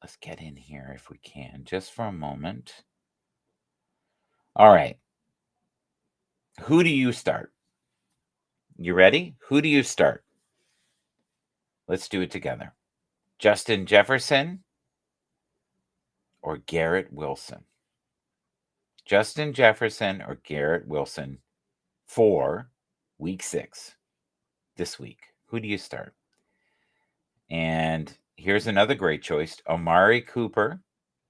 let's get in here if we can, just for a moment. All right. Who do you start? You ready? Who do you start? Let's do it together. Justin Jefferson or Garrett Wilson? Justin Jefferson or Garrett Wilson for week 6 this week. Who do you start? And here's another great choice, Amari Cooper,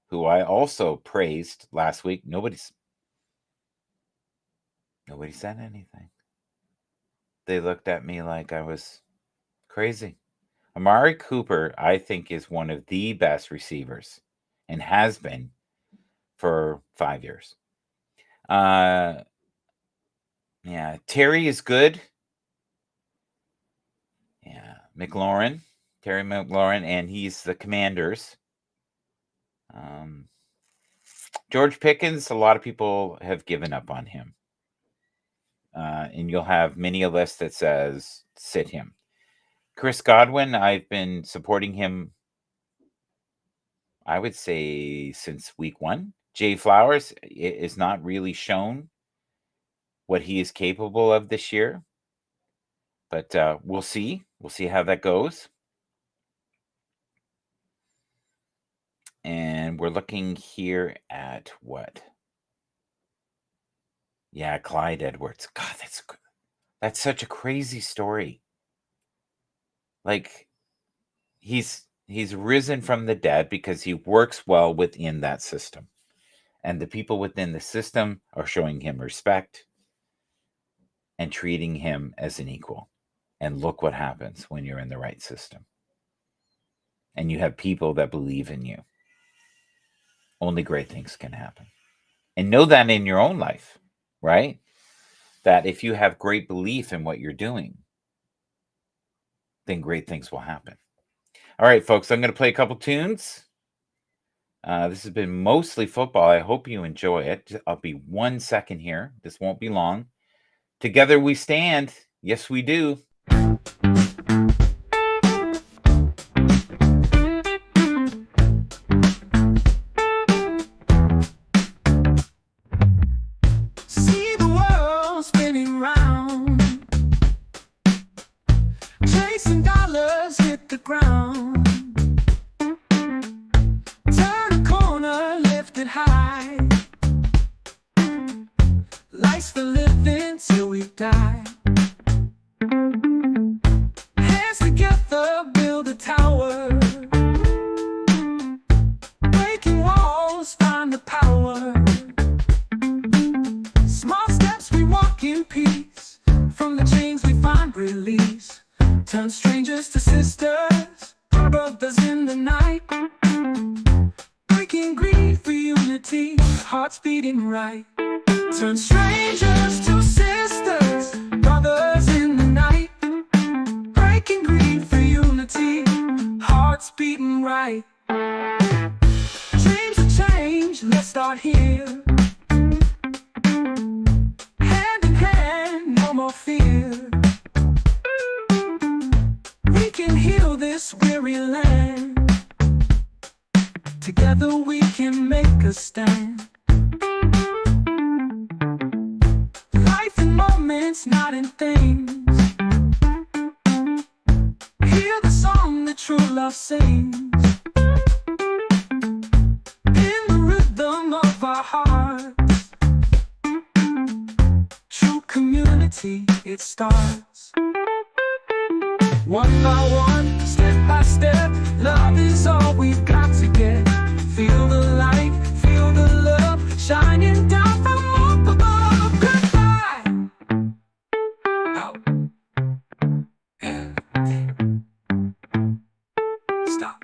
who I also praised last week. Nobody said anything. They looked at me like I was crazy. Amari Cooper, I think, is one of the best receivers and has been for 5 years. Yeah, Terry is good. Yeah, Terry McLaurin, and he's the Commanders. George Pickens, a lot of people have given up on him. And you'll have many a list that says sit him. Chris Godwin, I've been supporting him, I would say, since week 1. Jay Flowers is not really shown what he is capable of this year. But we'll see. We'll see how that goes. And we're looking here at what? Yeah, Clyde Edwards. God, that's such a crazy story. Like, he's risen from the dead because he works well within that system. And the people within the system are showing him respect and treating him as an equal. And look what happens when you're in the right system. And you have people that believe in you. Only great things can happen. And know that in your own life, right? That if you have great belief in what you're doing, then great things will happen. All right, folks, I'm going to play a couple tunes. This has been mostly football. I hope you enjoy it. I'll be 1 second here. This won't be long. Together we stand. Yes, we do. See the world spinning round, chasing dollars hit the ground. Turn a corner, lift it high. Life's for living till we die. Hands together, build a tower. Breaking walls, find the power. Small steps we walk in peace. From the chains we find release. Turn strangers to sisters, brothers in the night. Breaking greed for unity, hearts beating right. Turn strangers to sisters, brothers in the night. Breaking greed for unity, hearts beating right. Dreams of change, let's start here. Hand in hand, no more fear. We can heal this weary land. Together we can make a stand. Life in moments, not in things. Hear the song that true love sings. In the rhythm of our hearts, true community, it starts. One by one, step by step, love is all we've got to get. Feel the light, feel the love, shining down from up above. Goodbye. Out. Yeah. Stop.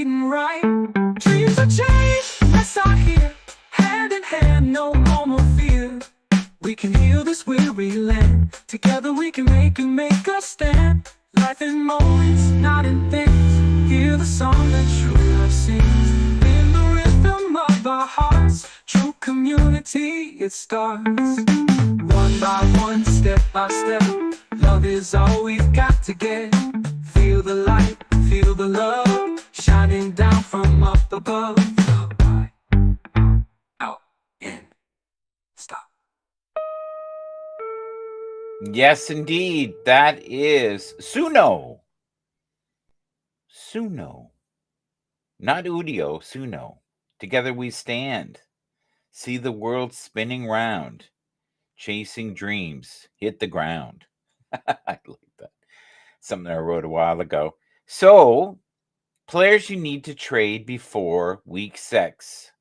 treating right. Dreams are changed, let's are here. Hand in hand, no more fear. We can heal this weary land. Together we can make a stand. Life in moments, not in things. Hear the song that true love sings. In the rhythm of our hearts, true community it starts. One by one, step by step, love is all we've got to get. Feel the light, feel the love, shining down from up above. By, out, in, stop. Yes, indeed. That is Suno. Suno. Not Udio, Suno. Together we stand. See the world spinning round. Chasing dreams. Hit the ground. I like that. Something I wrote a while ago. So, players you need to trade before week 6.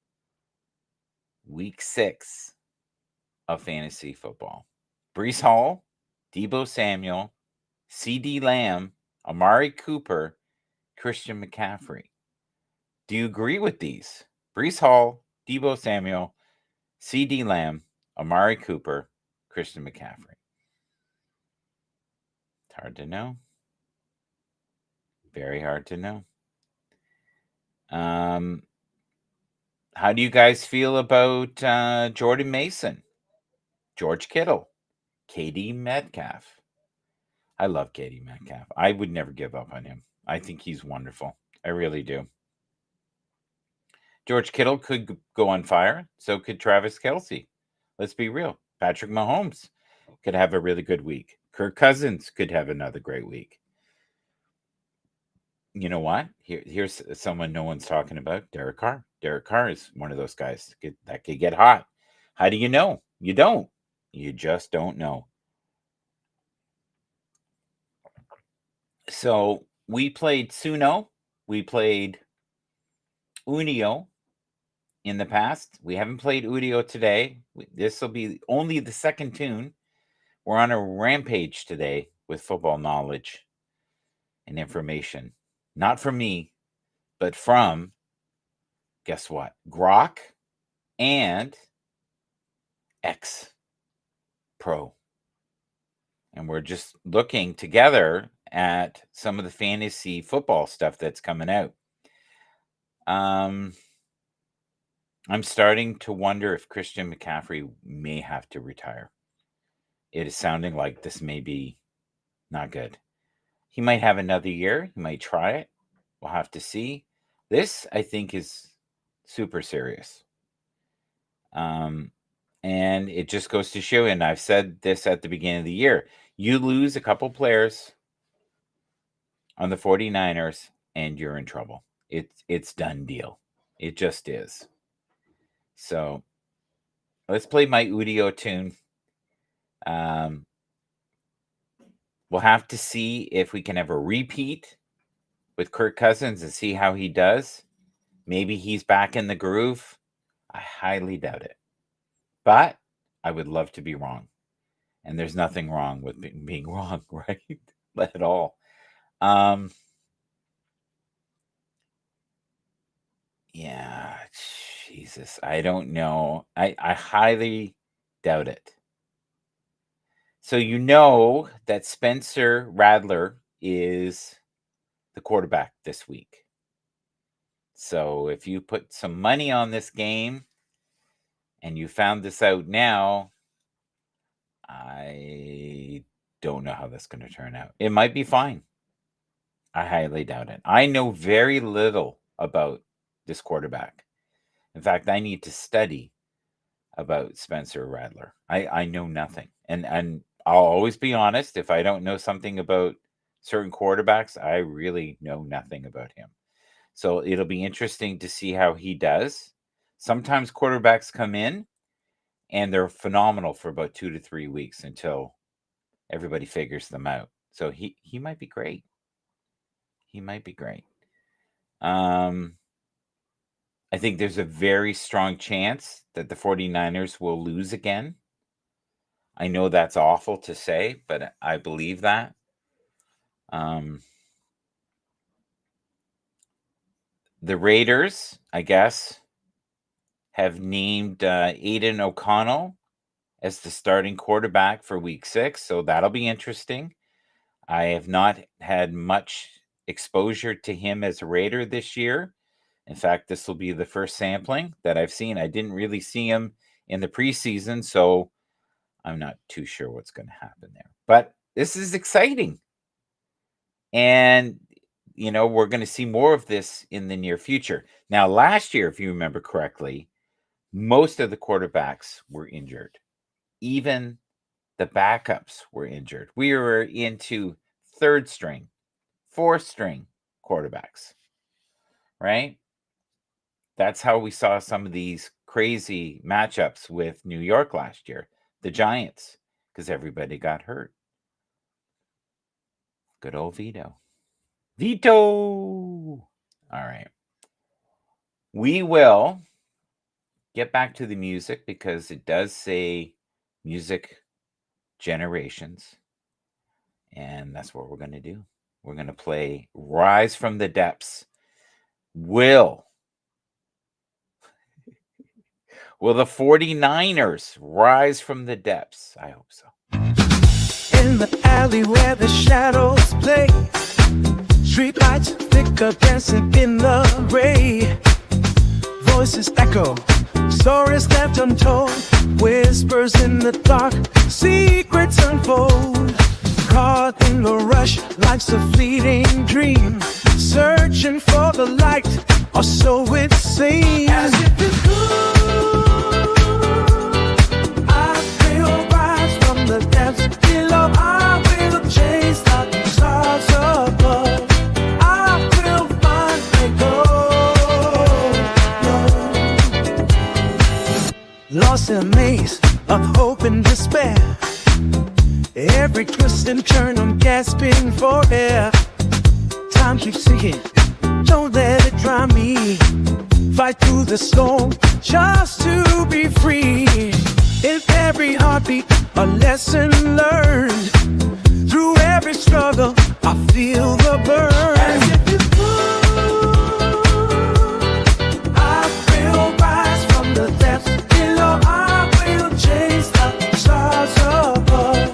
Week 6 of fantasy football. Breece Hall, Deebo Samuel, CD Lamb, Amari Cooper, Christian McCaffrey. Do you agree with these? Breece Hall, Deebo Samuel, CD Lamb, Amari Cooper, Christian McCaffrey. It's hard to know. Very hard to know. How do you guys feel about Jordan Mason, George Kittle, KD Metcalf? I love KD Metcalf. I would never give up on him. I think he's wonderful. I really do. George Kittle could go on fire. So could Travis Kelce. Let's be real. Patrick Mahomes could have a really good week. Kirk Cousins could have another great week. You know what? Here's someone no one's talking about. Derek Carr. Derek Carr is one of those guys that could get hot. How do you know? You don't. You just don't know. So we played Suno. We played Udio in the past. We haven't played Udio today. This will be only the second tune. We're on a rampage today with football knowledge and information. Not from me, but from, guess what? Grok and X Pro. And we're just looking together at some of the fantasy football stuff that's coming out. I'm starting to wonder if Christian McCaffrey may have to retire. It is sounding like this may be not good. He might have another year. He might try it. We'll have to see. This, I think, is super serious. And it just goes to show, and I've said this at the beginning of the year, you lose a couple players on the 49ers and you're in trouble. It's done deal. It just is. So let's play my Udio tune. We'll have to see if we can have a repeat with Kirk Cousins and see how he does. Maybe he's back in the groove. I highly doubt it. But I would love to be wrong. And there's nothing wrong with being wrong, right? At all. Yeah, Jesus. I don't know. I highly doubt it. So you know that Spencer Rattler is the quarterback this week. So if you put some money on this game and you found this out now, I don't know how that's going to turn out. It might be fine. I highly doubt it. I know very little about this quarterback. In fact, I need to study about Spencer Rattler. I know nothing. And I'll always be honest, if I don't know something about certain quarterbacks, I really know nothing about him. So it'll be interesting to see how he does. Sometimes quarterbacks come in and they're phenomenal for about 2 to 3 weeks until everybody figures them out. So he might be great. He might be great. I think there's a very strong chance that the 49ers will lose again. I know that's awful to say, but I believe that. The Raiders, I guess, have named Aiden O'Connell as the starting quarterback for week 6, so that'll be interesting. I have not had much exposure to him as a Raider this year. In fact, this will be the first sampling that I've seen. I didn't really see him in the preseason, so I'm not too sure what's going to happen there. But this is exciting. And, we're going to see more of this in the near future. Now, last year, if you remember correctly, most of the quarterbacks were injured. Even the backups were injured. We were into 3rd string, 4th string quarterbacks, right? That's how we saw some of these crazy matchups with New York last year, the Giants, because everybody got hurt. Good old Vito. Vito! All right. We will get back to the music because it does say music generations. And that's what we're going to do. We're going to play Rise from the Depths. Will the 49ers rise from the depths? I hope so. In the alley where the shadows play, streetlights flicker dancing in the gray. Voices echo, stories left untold, whispers in the dark, secrets unfold. Caught in the rush, life's a fleeting dream, searching for the light, or so it seems. As if it's good, I will rise from the depths below. I will chase the stars above. I will find my goal. Lost in a maze of hope and despair. Every twist and turn, I'm gasping for air. Time keeps ticking, don't let it drown me. Fight through the storm just to be free. In every heartbeat, a lesson learned. Through every struggle, I feel the burn. As if you could, I will rise from the depths below. I will chase the stars above.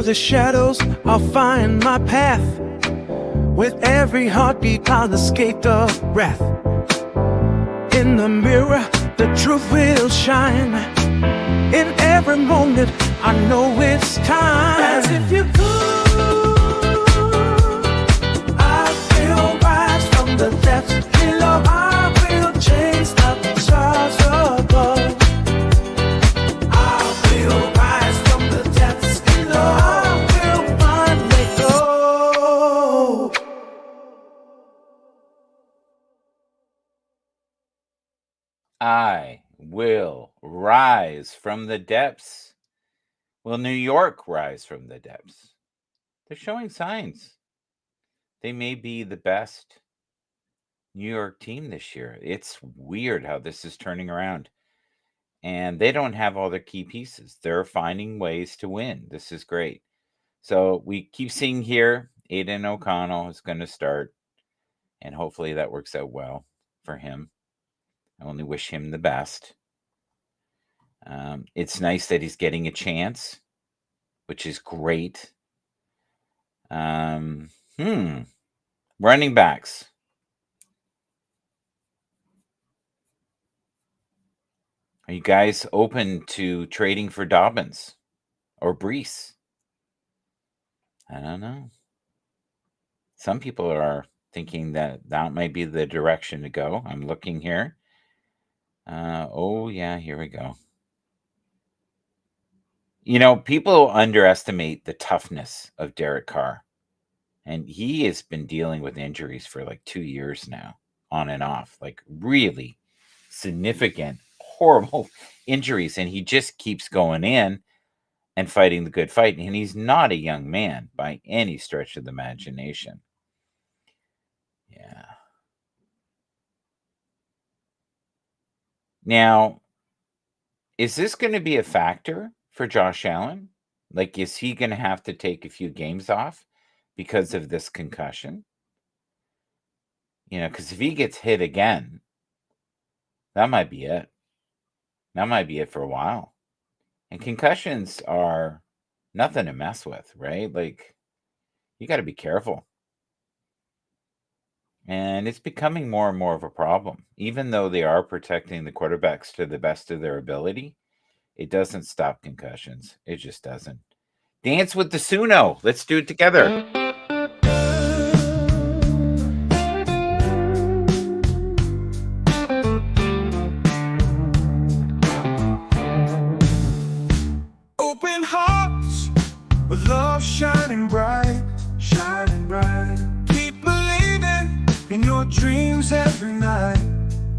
The shadows, I'll find my path. With every heartbeat, I'll escape the wrath. In the mirror, the truth will shine. In every moment, I know it's time. As if you could, I will rise from the depths below. I will chase the stars above. I will rise from the depths below. I will rise from the depths. Will New York rise from the depths? They're showing signs. They may be the best New York team this year. It's weird how this is turning around. And they don't have all their key pieces. They're finding ways to win. This is great. So we keep seeing here, Aiden O'Connell is going to start. And hopefully that works out well for him. I only wish him the best. It's nice that he's getting a chance, which is great. Running backs. Are you guys open to trading for Dobbins or Brees? I don't know. Some people are thinking that might be the direction to go. I'm looking here. Oh, yeah, here we go. People underestimate the toughness of Derek Carr. And he has been dealing with injuries for like 2 years now, on and off. Like really significant, horrible injuries. And he just keeps going in and fighting the good fight. And he's not a young man by any stretch of the imagination. Yeah. Now, is this going to be a factor for Josh Allen? Like, is he going to have to take a few games off because of this concussion? Because if he gets hit again, that might be it. That might be it for a while. And concussions are nothing to mess with, right? Like, you got to be careful. And it's becoming more and more of a problem. Even though they are protecting the quarterbacks to the best of their ability, it doesn't stop concussions. It just doesn't. Dance with the Suno. Let's do it together. Open hearts with love shining bright, shining bright. Keep believing in your dreams every night,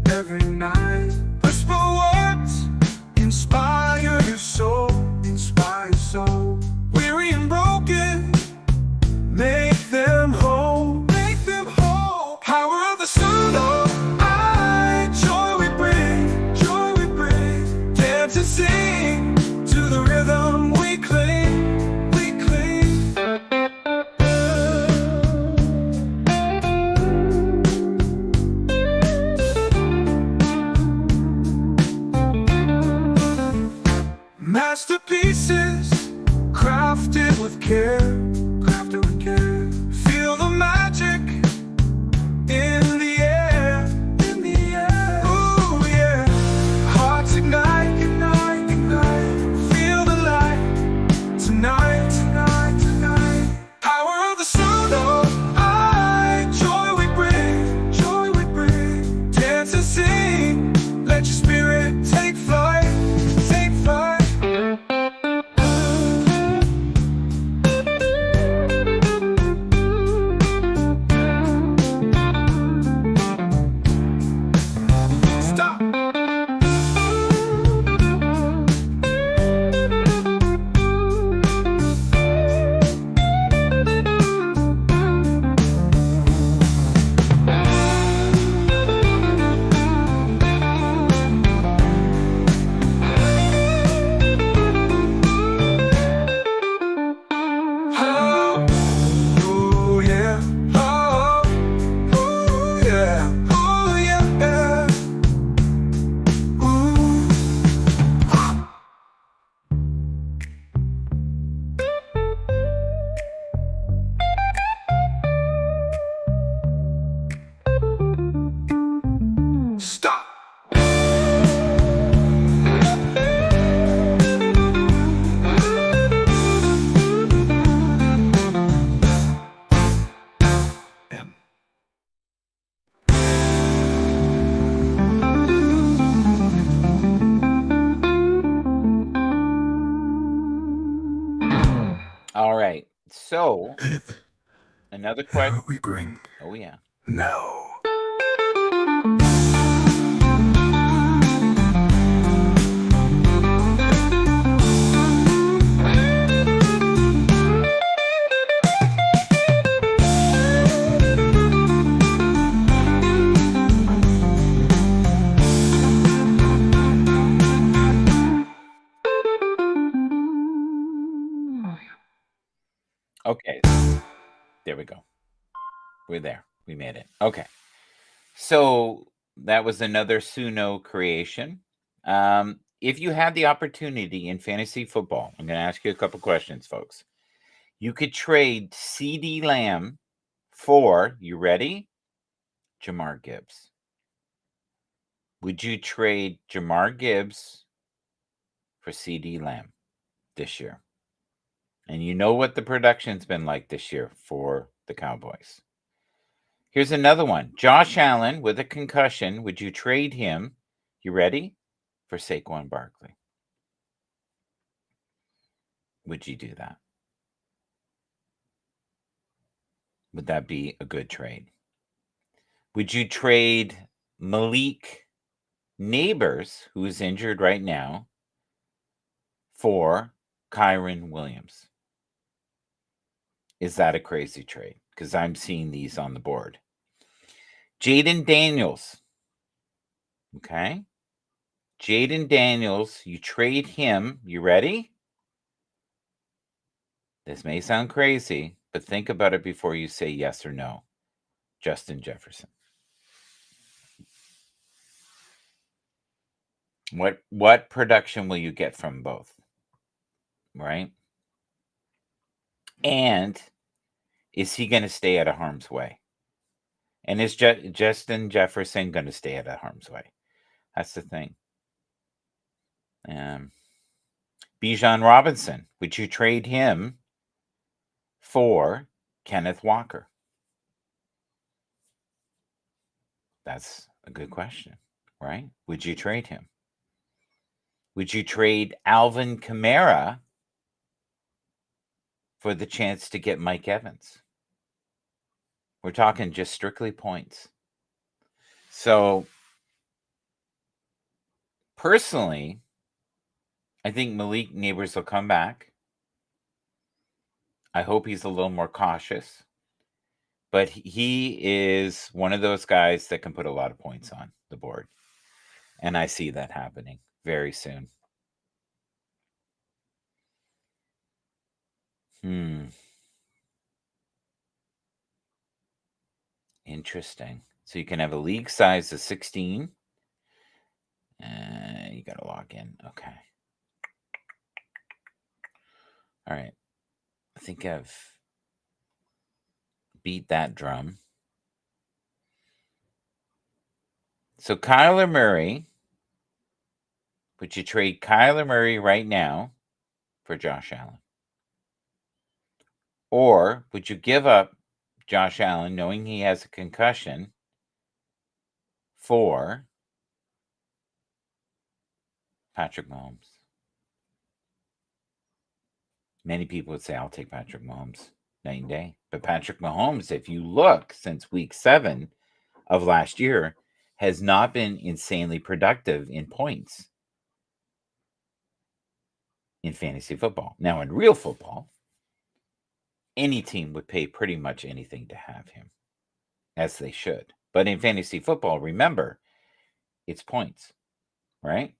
every night. Whisper words, inspire your soul, inspire your soul. Weary and broken, make them whole, make them whole. Power of the Suno, joy we bring, joy we bring. Dance and sing to the rhythm we cling, we cling. Masterpieces crafted with care, crafted with care. Feel the magic in the air, in the air. Ooh yeah, hearts ignite, ignite, ignite. Feel the light tonight, tonight, tonight. Power of the Suno, joy we bring, joy we bring. Dance and sing, let your spirit take flight, take flight. Stop. Oh, ooh, yeah. Oh, ooh, yeah. Oh, yeah. Ooh. Stop. M. All right. So, another question. We bring Oh, yeah. now. Okay. There we go. We're there. We made it. Okay. So that was another Suno creation. If you had the opportunity in fantasy football, I'm going to ask you a couple questions, folks. You could trade CD Lamb for, you ready? Jamar Gibbs. Would you trade Jamar Gibbs for CD Lamb this year? And you know what the production's been like this year for the Cowboys. Here's another one. Josh Allen with a concussion. Would you trade him, you ready, for Saquon Barkley? Would you do that? Would that be a good trade? Would you trade Malik Neighbors, who is injured right now, for Kyron Williams? Is that a crazy trade? Because I'm seeing these on the board. Jaden Daniels. Okay. Jaden Daniels, you trade him. You ready? This may sound crazy, but think about it before you say yes or no. Justin Jefferson. What production will you get from both? Right? And is he going to stay out of harm's way? And is Justin Jefferson going to stay out of harm's way? That's the thing. Bijan Robinson, would you trade him for Kenneth Walker? That's a good question, right? Would you trade him? Would you trade Alvin Kamara for the chance to get Mike Evans? We're talking just strictly points. So, personally, I think Malik Neighbors will come back. I hope he's a little more cautious. But he is one of those guys that can put a lot of points on the board. And I see that happening very soon. Interesting. So you can have a league size of 16. You got to log in. Okay. All right. I think I've beat that drum. So Kyler Murray, would you trade Kyler Murray right now for Josh Allen? Or would you give up Josh Allen, knowing he has a concussion, for Patrick Mahomes? Many people would say, I'll take Patrick Mahomes night and day. But Patrick Mahomes, if you look since week 7 of last year, has not been insanely productive in points in fantasy football. Now, in real football, any team would pay pretty much anything to have him, as they should. But in fantasy football, remember, it's points, right?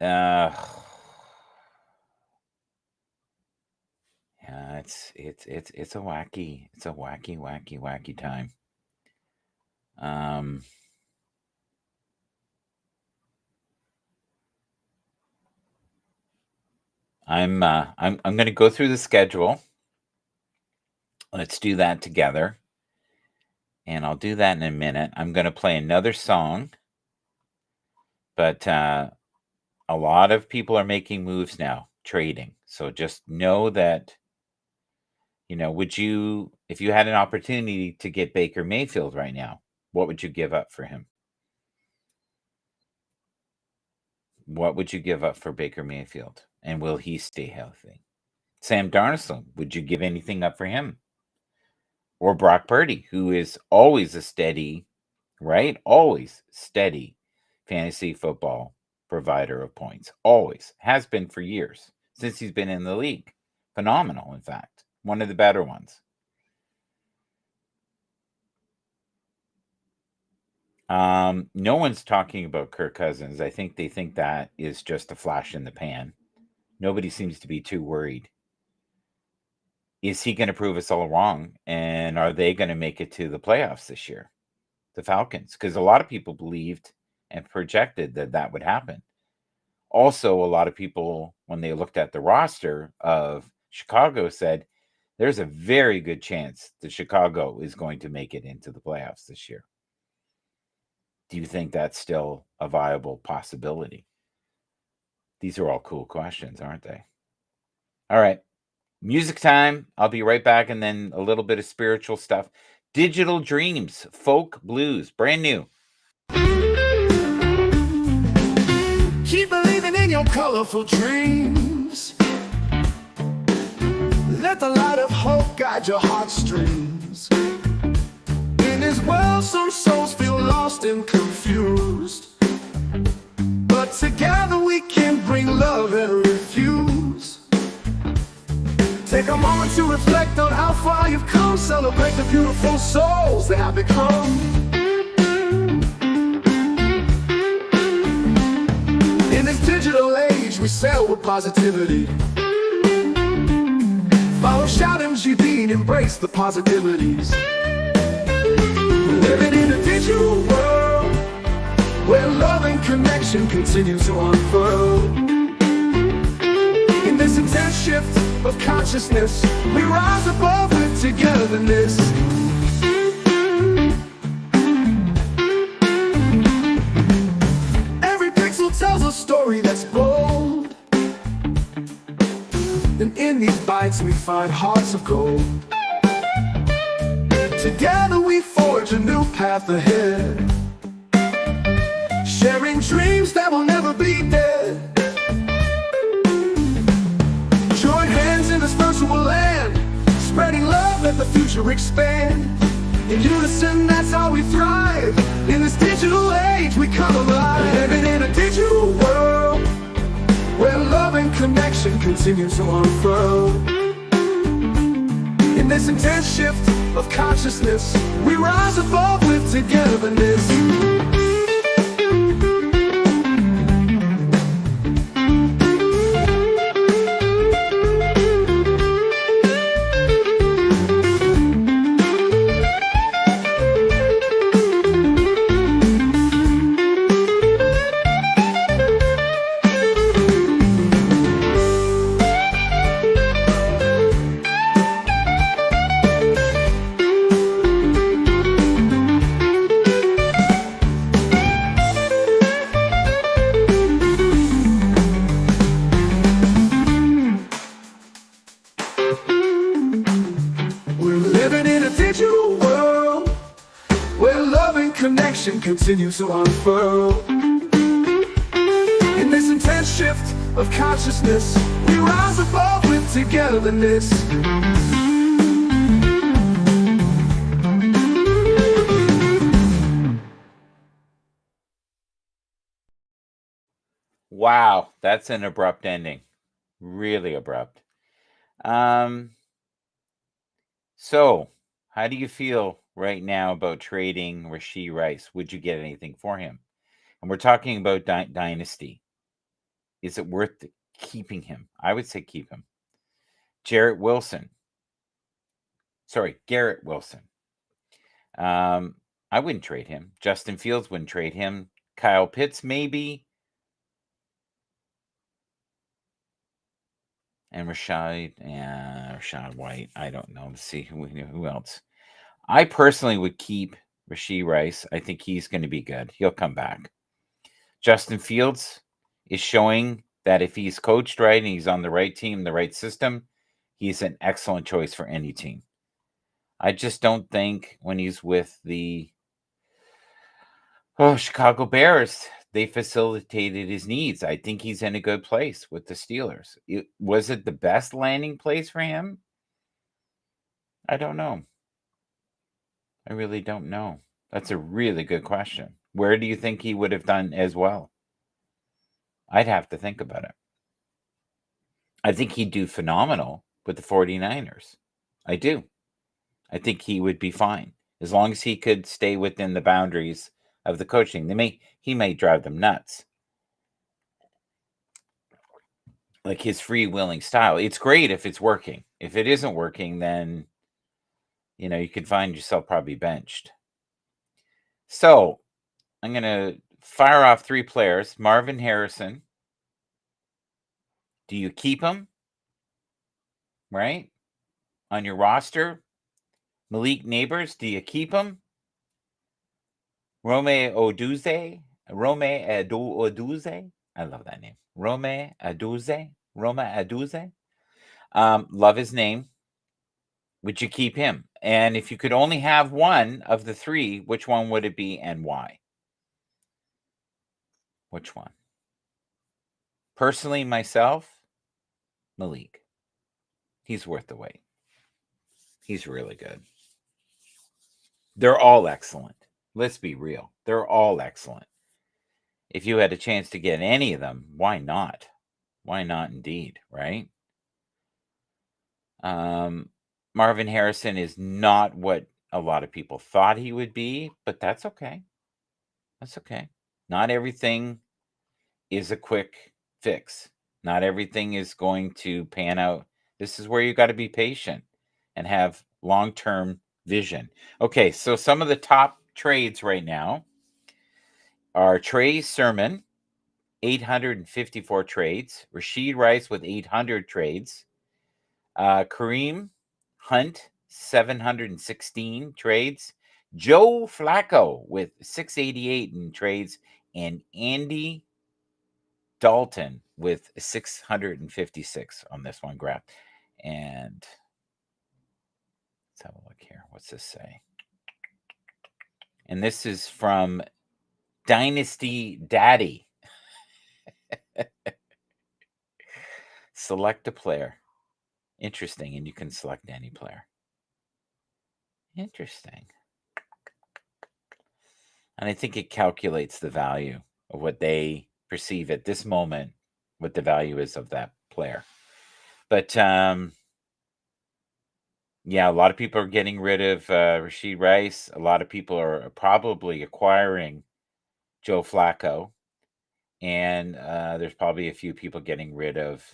Yeah, it's a wacky time. I'm going to go through the schedule. Let's do that together. And I'll do that in a minute. I'm going to play another song. But a lot of people are making moves now, trading. So just know that, would you, if you had an opportunity to get Baker Mayfield right now, what would you give up for him? What would you give up for Baker Mayfield? And will he stay healthy? Sam Darnold, would you give anything up for him? Or Brock Purdy, who is always a steady, right? Always steady fantasy football provider of points. Always. Has been for years, since he's been in the league. Phenomenal, in fact. One of the better ones. No one's talking about Kirk Cousins. I think they think that is just a flash in the pan. Nobody seems to be too worried. Is he going to prove us all wrong? And are they going to make it to the playoffs this year? The Falcons? Because a lot of people believed and projected that that would happen. Also, a lot of people, when they looked at the roster of Chicago, said there's a very good chance that Chicago is going to make it into the playoffs this year. Do you think that's still a viable possibility? These are all cool questions, aren't they? All right. Music time. I'll be right back, and then a little bit of spiritual stuff. Digital Dreams, folk blues, brand new. Keep believing in your colorful dreams. Let the light of hope guide your heartstrings. In this world, some souls feel lost and confused, but together we can bring love and refuse. Take a moment to reflect on how far you've come. Celebrate the beautiful souls that have become. excel with positivity. Follow shout MGB and embrace the possibilities. Living in a digital world where love and connection continue to unfurl. In this intense shift of consciousness, we rise above with togetherness. Every pixel tells a story that's bold, and in these bites we find hearts of gold. Together we forge a new path ahead, sharing dreams that will never be dead. Join hands in this virtual land, spreading love, let the future expand. In unison, that's how we thrive. In this digital age, we come alive. Living in a digital world where love and connection continue to unfurl. In this intense shift of consciousness, we rise above with togetherness. Continue to unfurl. In this intense shift of consciousness, we rise above with togetherness. Wow, that's an abrupt ending. Really abrupt. So, how do you feel right now about trading Rashee Rice? Would you get anything for him? And we're talking about Dynasty. Is it worth keeping him? I would say keep him. Garrett Wilson. I wouldn't trade him. Justin Fields wouldn't trade him. Kyle Pitts, maybe. And Rashad White. I don't know. Let's see who else. I personally would keep Rashee Rice. I think he's going to be good. He'll come back. Justin Fields is showing that if he's coached right and he's on the right team, the right system, he's an excellent choice for any team. I just don't think when he's with the Chicago Bears, they facilitated his needs. I think he's in a good place with the Steelers. Was it the best landing place for him? I don't know. I really don't know. That's a really good question. Where do you think he would have done as well? I'd have to think about it. I think he'd do phenomenal with the 49ers. I do. I think he would be fine as long as he could stay within the boundaries of the coaching. He may drive them nuts. Like his free-willing style. It's great if it's working. If it isn't working, then you could find yourself probably benched. So, I'm going to fire off 3 players. Marvin Harrison. Do you keep him? Right? On your roster? Malik Neighbors, do you keep him? Rome Odunze. I love that name. Rome Odunze. Love his name. Would you keep him? And if you could only have one of the 3, which one would it be and why? Which one? Personally, myself, Malik. He's worth the wait. He's really good. They're all excellent. Let's be real. They're all excellent. If you had a chance to get any of them, why not? Why not indeed, right? Marvin Harrison is not what a lot of people thought he would be, but that's okay. That's okay. Not everything is a quick fix. Not everything is going to pan out. This is where you got to be patient and have long-term vision. Okay, so some of the top trades right now are Trey Sermon, 854 trades. Rashid Rice with 800 trades. Kareem Hunt, 716 trades. Joe Flacco with 688 in trades. And Andy Dalton with 656 on this one graph. And let's have a look here. What's this say? And this is from Dynasty Daddy. Select a player. Interesting. And you can select any player. Interesting. And I think it calculates the value of what they perceive at this moment, what the value is of that player. But yeah, a lot of people are getting rid of Rashid Rice. A lot of people are probably acquiring Joe Flacco. And there's probably a few people getting rid of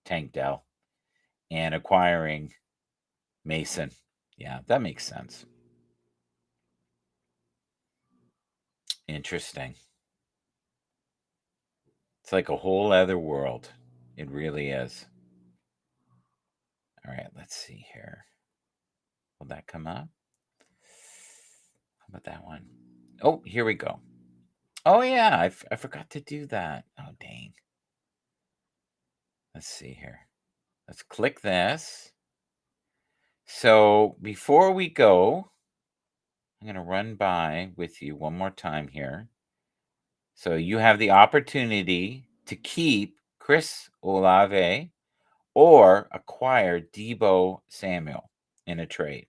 Tank Dell and acquiring Mason. Yeah, that makes sense. Interesting. It's like a whole other world. It really is. All right, let's see here. Will that come up? How about that one? Oh, here we go. Oh, yeah, I forgot to do that. Oh, dang. Let's see here. Let's click this. So before we go, I'm going to run by with you one more time here. So you have the opportunity to keep Chris Olave or acquire Debo Samuel in a trade.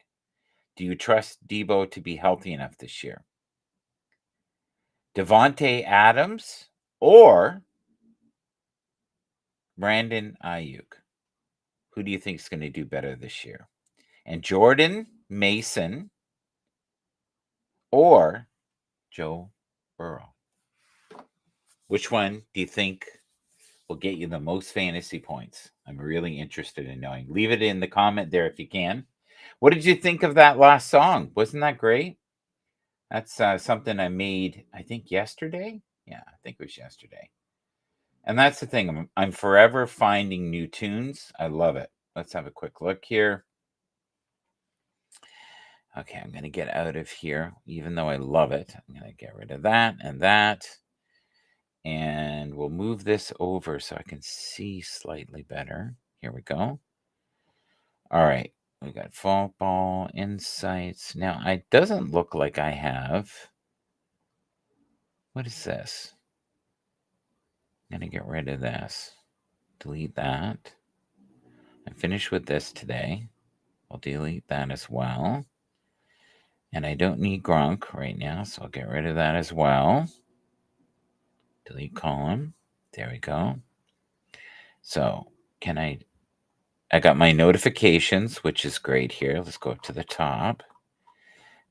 Do you trust Debo to be healthy enough this year? Devontae Adams or Brandon Ayuk? Who do you think is going to do better this year? And Jordan Mason or Joe Burrow? Which one do you think will get you the most fantasy points? I'm really interested in knowing. Leave it in the comment there if you can. What did you think of that last song? Wasn't that great? That's something I made, I think, yesterday. Yeah, I think it was yesterday. And that's the thing. I'm forever finding new tunes. I love it. Let's have a quick look here. Okay, I'm going to get out of here, even though I love it. I'm going to get rid of that and that. And we'll move this over so I can see slightly better. Here we go. All right. We got football insights. Now, it doesn't look like I have. What is this? I'm going to get rid of this. Delete that. I finished with this today. I'll delete that as well. And I don't need Gronk right now, so I'll get rid of that as well. Delete column. There we go. So I got my notifications, which is great here. Let's go up to the top.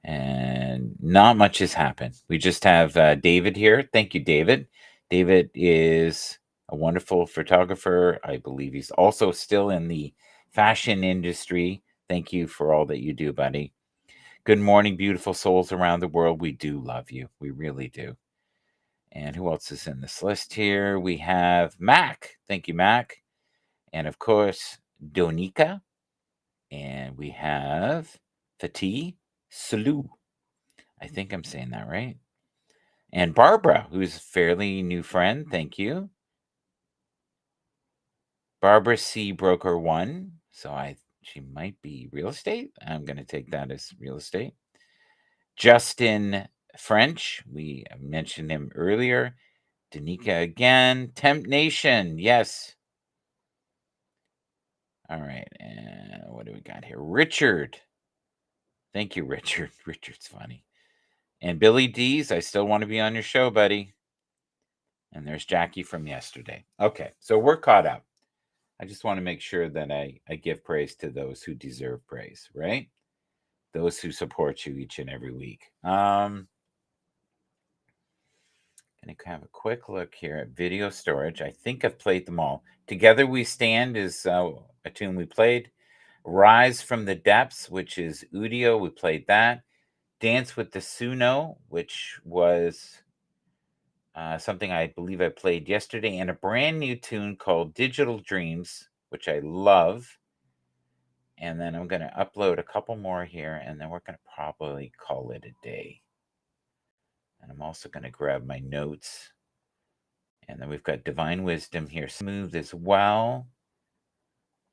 And not much has happened. We just have David here. Thank you, David. David is a wonderful photographer. I believe he's also still in the fashion industry. Thank you for all that you do, buddy. Good morning, beautiful souls around the world. We do love you. We really do. And who else is in this list here? We have Mac. Thank you, Mac. And of course, Donika. And we have Fatih Salou. I think I'm saying that right. And Barbara, who's a fairly new friend. Thank you. Barbara C. Broker 1. So she might be real estate. I'm going to take that as real estate. Justin French. We mentioned him earlier. Danica again. Temp Nation. Yes. All right. And what do we got here? Richard. Thank you, Richard. Richard's funny. And Billy D's. I still want to be on your show, buddy. And there's Jackie from yesterday. Okay. So we're caught up. I just want to make sure that I give praise to those who deserve praise, right? Those who support you each and every week. Gonna going to have a quick look here at video storage. I think I've played them all. Together We Stand is a tune we played. Rise from the Depths, which is Udio, we played that. Dance with the Suno, which was something I believe I played yesterday, and a brand new tune called Digital Dreams, which I love. And then I'm going to upload a couple more here, and then we're going to probably call it a day. And I'm also going to grab my notes. And then we've got Divine Wisdom here, Smooth as well.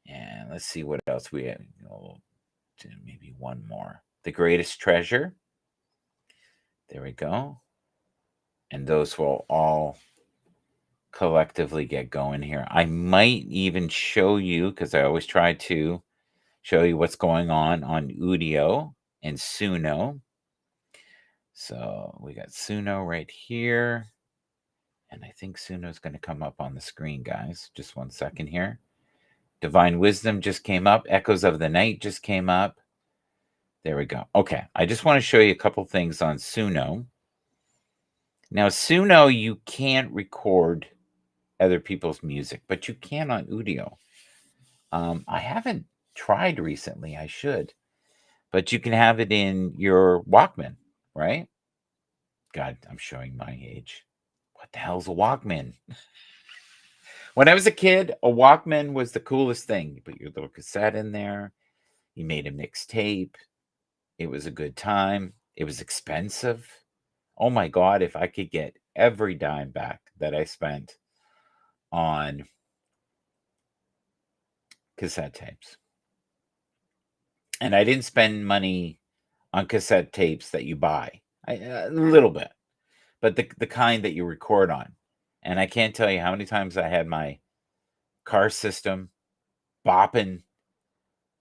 And let's see what else we have. Maybe one more. The Greatest Treasure. There we go. And those will all collectively get going here. I might even show you, because I always try to show you what's going on Udio and Suno. So we got Suno right here. And I think Suno is going to come up on the screen, guys. Just one second here. Divine Wisdom just came up. Echoes of the Night just came up. There we go. Okay, I just want to show you a couple things on Suno. Now, Suno, you can't record other people's music, but you can on Udio. I haven't tried recently. I should. But you can have it in your Walkman, right? God, I'm showing my age. What the hell's a Walkman? When I was a kid, a Walkman was the coolest thing. You put your little cassette in there. You made a mixtape. It was a good time. It was expensive. Oh my God, if I could get every dime back that I spent on cassette tapes. And I didn't spend money on cassette tapes that you buy. A little bit. But the kind that you record on. And I can't tell you how many times I had my car system bopping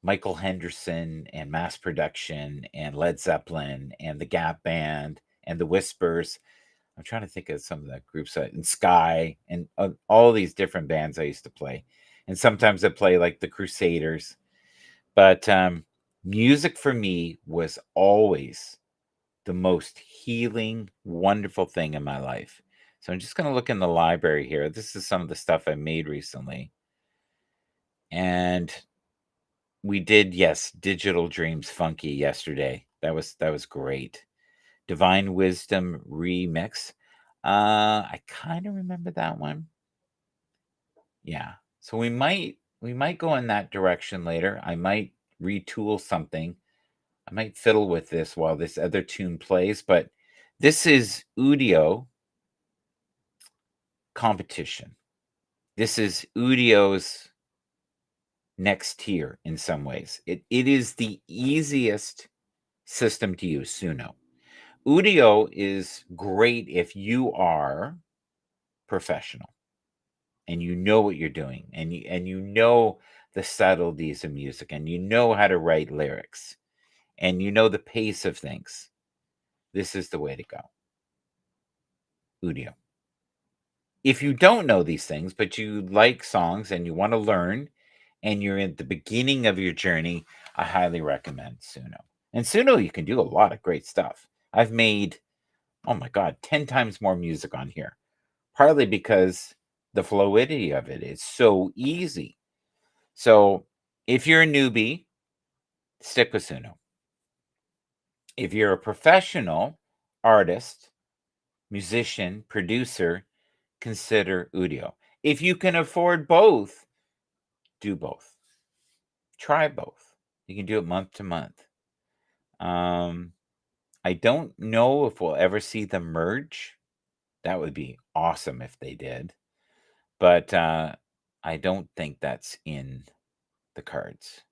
Michael Henderson and Mass Production and Led Zeppelin and the Gap Band and the Whispers. I'm trying to think of some of the groups, and Sky and all these different bands I used to play. And sometimes I play like the Crusaders. But music for me was always the most healing, wonderful thing in my life. So I'm just going to look in the library here. This is some of the stuff I made recently. And we did, yes, Digital Dreams Funky yesterday. That was great. Divine Wisdom Remix. I kind of remember that one. Yeah. So we might go in that direction later. I might retool something. I might fiddle with this while this other tune plays, but this is Udio Competition. This is Udio's next tier in some ways. It is the easiest system to use, Suno. Udio is great if you are professional and you know what you're doing, and you know the subtleties of music, and you know how to write lyrics, and you know the pace of things. This is the way to go. Udio. If you don't know these things, but you like songs and you want to learn, and you're at the beginning of your journey, I highly recommend Suno. And Suno, you can do a lot of great stuff. I've made, oh my God, 10 times more music on here. Partly because the fluidity of it is so easy. So if you're a newbie, stick with Suno. If you're a professional artist, musician, producer, consider Udio. If you can afford both, do both. Try both. You can do it month to month. I don't know if we'll ever see them merge. That would be awesome if they did. But I don't think that's in the cards.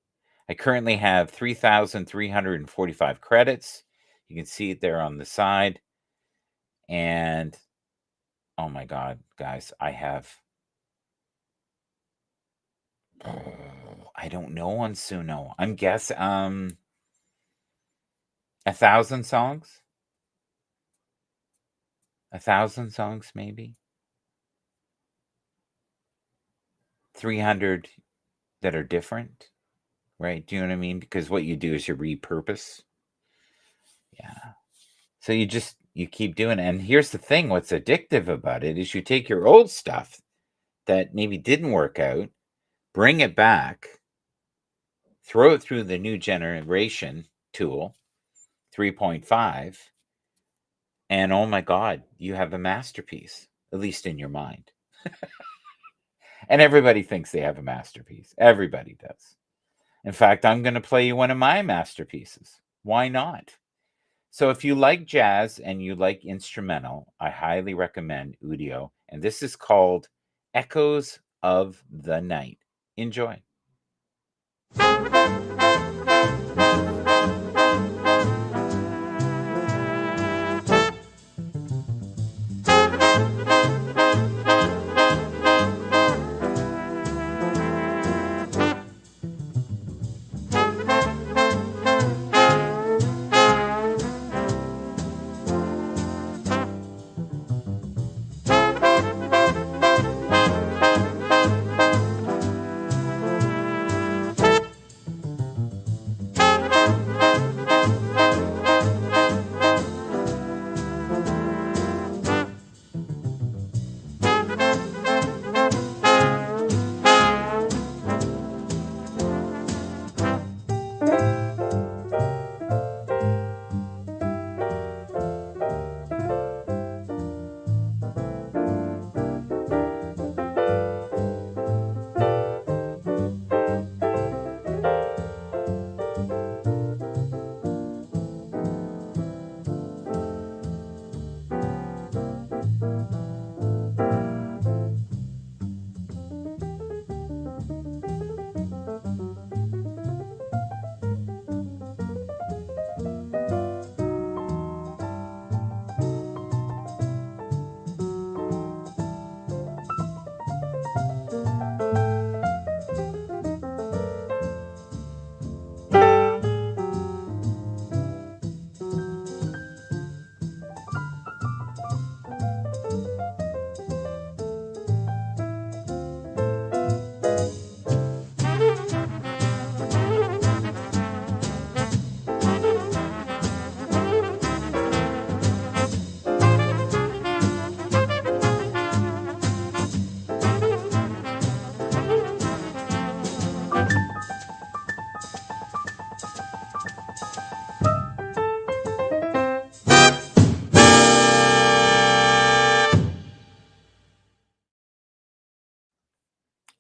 I currently have 3,345 credits. You can see it there on the side. And oh my God, guys, I have, I don't know on Suno. I'm guessing 1,000 songs. 1,000 songs, maybe. 300 that are different, right? Do you know what I mean? Because what you do is you repurpose. Yeah. So you just you keep doing it. And here's the thing, what's addictive about it is you take your old stuff that maybe didn't work out, bring it back, throw it through the new generation tool, 3.5, and oh my God, you have a masterpiece, at least in your mind. And everybody thinks they have a masterpiece. Everybody does. In fact, I'm going to play you one of my masterpieces. Why not? So if you like jazz and you like instrumental, I highly recommend Udio. And this is called Echoes of the Night. Enjoy.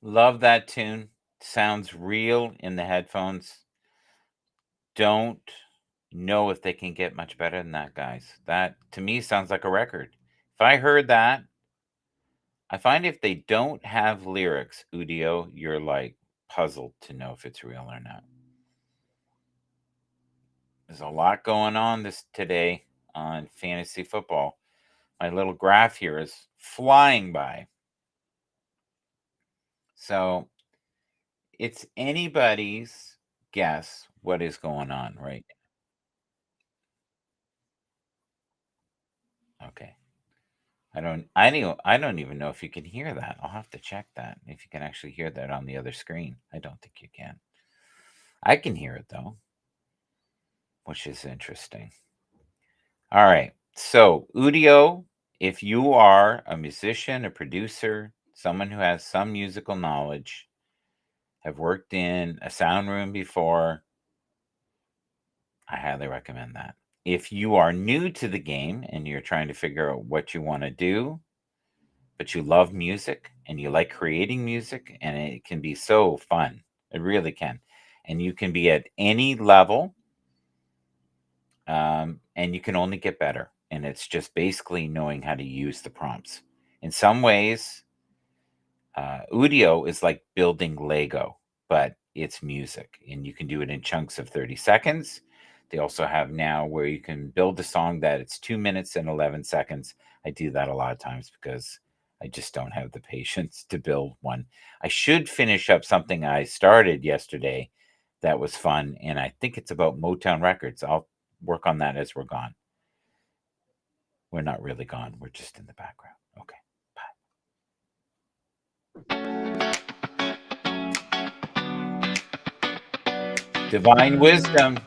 Love that tune. Sounds real in the headphones. Don't know if they can get much better than that, guys. That to me sounds like a record. If I heard that, I find if they don't have lyrics, Udio, you're like puzzled to know if it's real or not. There's a lot going on this today on fantasy football. My little graph here is flying by. So it's anybody's guess what is going on right now. Okay. I don't even know if you can hear that. I'll have to check that. If you can actually hear that on the other screen. I don't think you can. I can hear it though, which is interesting. All right. So, Udio, if you are a musician, a producer, someone who has some musical knowledge, have worked in a sound room before, I highly recommend that. If you are new to the game and you're trying to figure out what you want to do, but you love music and you like creating music, and it can be so fun. It really can. And you can be at any level, and you can only get better. And it's just basically knowing how to use the prompts. In some ways, Udio is like building Lego, but it's music, and you can do it in chunks of 30 seconds. They also have now where you can build a song that it's 2 minutes and 11 seconds. I do that a lot of times because I just don't have the patience to build one. I should finish up something I started yesterday that was fun, and I think it's about Motown Records. I'll work on that as we're gone. We're not really gone. We're just in the background. Okay. Divine wisdom.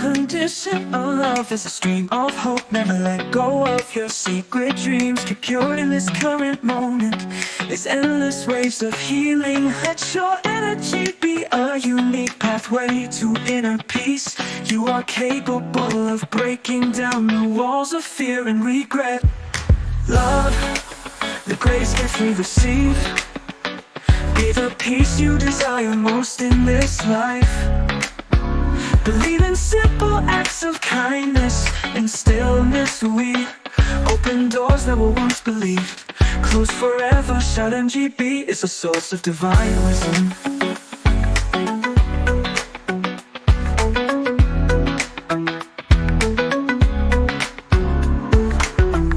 Unconditional love is a stream of hope. Never let go of your secret dreams. Keep pure in this current moment. There's endless waves of healing. Let your energy be a unique pathway to inner peace. You are capable of breaking down the walls of fear and regret. Love, the greatest gift we receive. Be the peace you desire most in this life. Believe in simple acts of kindness. In stillness we open doors that were once believed closed forever. Shout MGB is a source of divine wisdom.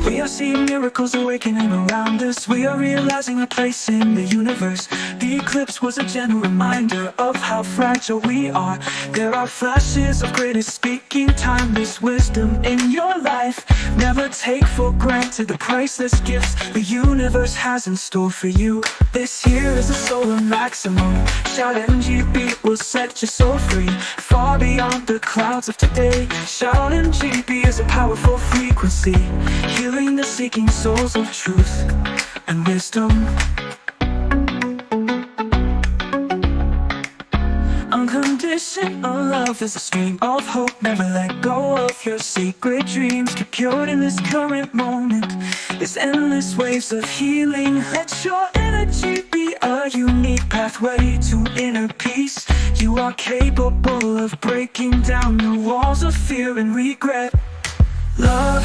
We are seeing miracles awakening around us. We are realizing our place in the universe. The eclipse was a gentle reminder of how fragile we are. There are flashes of greatest speaking, timeless wisdom in your life. Never take for granted the priceless gifts the universe has in store for you. This year is a solar maximum. Shout MGB will set your soul free, far beyond the clouds of today. Shout MGB is a powerful frequency, healing the seeking souls of truth and wisdom. Unconditional love is a stream of hope. Never let go of your secret dreams. Keep pure in this current moment. There's endless waves of healing. Let your energy be a unique pathway to inner peace. You are capable of breaking down the walls of fear and regret. Love,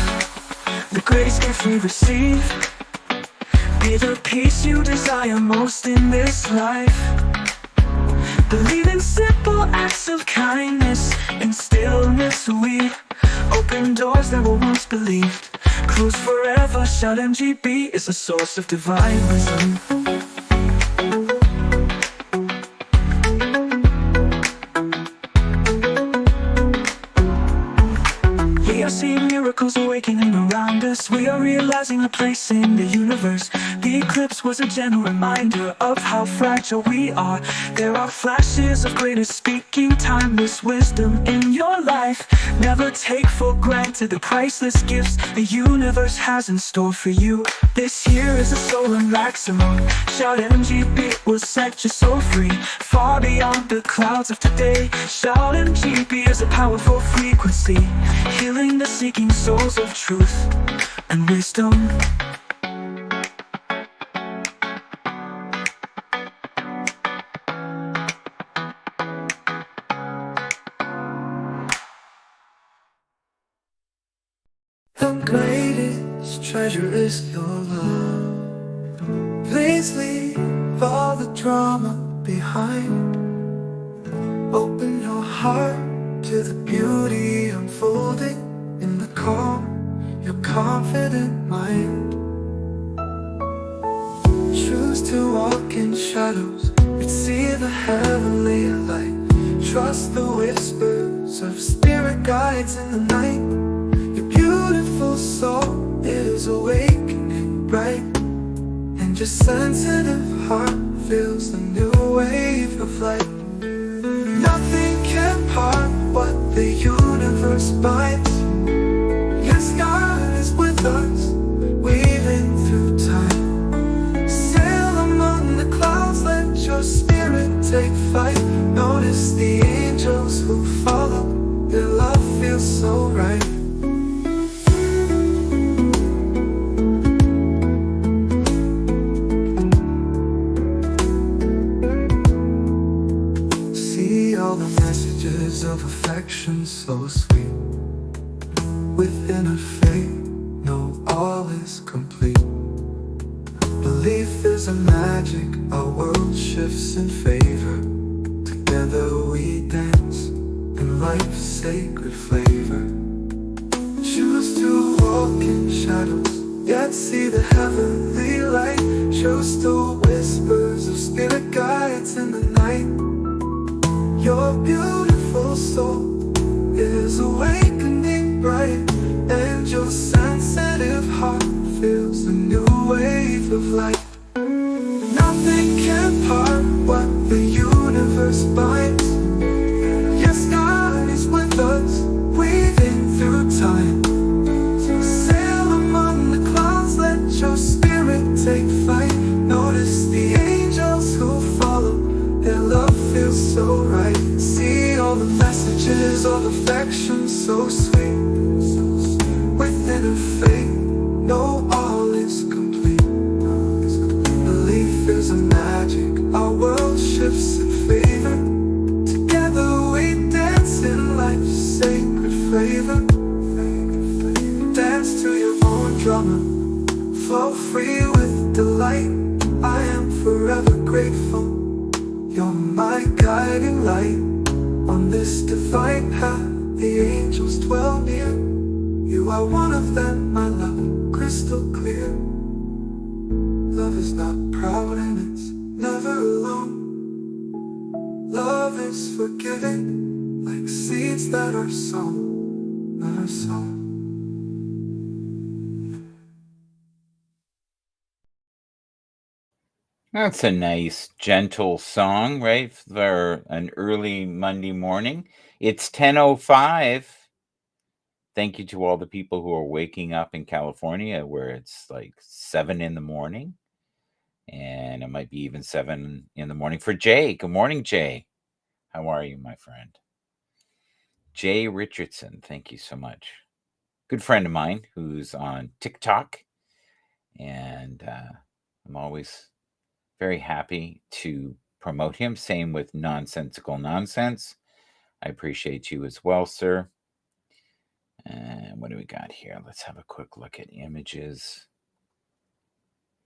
the greatest gift we receive. Be the peace you desire most in this life. Believe in simple acts of kindness. In stillness we open doors that were once believed closed forever. Shout MGB is a source of divine wisdom. We are seeing miracles awakening around us. We are realizing our place in the universe. The eclipse was a gentle reminder of how fragile we are. There are flashes of greater speaking, timeless wisdom in your life. Never take for granted the priceless gifts the universe has in store for you. This year is a solar maximum. Shout MGB will set your soul free, far beyond the clouds of today. Shout MGB is a powerful frequency, healing the seeking souls of truth and wisdom. The greatest treasure is your love. Please leave all the drama behind. Open your heart to the beauty unfolding in the calm, your confident mind. Choose to walk in shadows and see the heavenly light. Trust the whispers of spirit guides in the night. Your beautiful soul is awakening bright, and your sensitive heart feels the new wave of light. Nothing can part what the universe binds. Yes, God is with us, weaving through time. Sail among the clouds, let your spirit take flight. Notice the angels who follow, their love feels so right. Of affection so sweet. Within a faith, know all is complete. Belief is a magic, our world shifts in favor. Together we dance in life's sacred flavor. Choose to walk in shadows, yet see the heavenly light. Choose the whispers of spirit guides in the night. Your beautiful soul is awakening bright, and your sensitive heart feels the new wave of light. Nothing can part what the universe binds. Yes, God is with us, and faith. No, all is complete. Belief is a magic, our world shifts in favor. Together we dance in life's sacred flavor. Dance to your own drummer, flow free with delight. I am forever grateful, you're my guiding light. On this divine path, the angels dwell near. You are one of them, my love, crystal clear. Love is not proud and it's never alone. Love is forgiving, like seeds that are sown, that are sown. That's a nice, gentle song, right? For an early Monday morning. It's 10:05. Thank you to all the people who are waking up in California where it's like 7 in the morning. And it might be even 7 in the morning for Jay. Good morning, Jay. How are you, my friend? Jay Richardson, thank you so much. Good friend of mine who's on TikTok. And I'm always very happy to promote him. Same with Nonsensical Nonsense. I appreciate you as well, sir. And what do we got here? Let's have a quick look at images.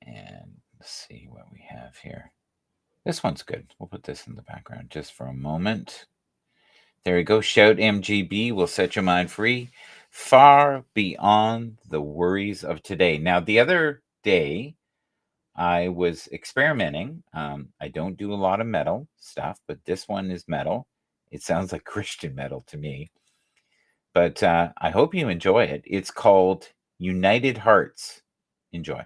And let's see what we have here. This one's good. We'll put this in the background just for a moment. There we go. Shout MGB will set your mind free, far beyond the worries of today. Now, the other day, I was experimenting. I don't do a lot of metal stuff, but this one is metal. It sounds like Christian metal to me. But I hope you enjoy it. It's called United Hearts. Enjoy.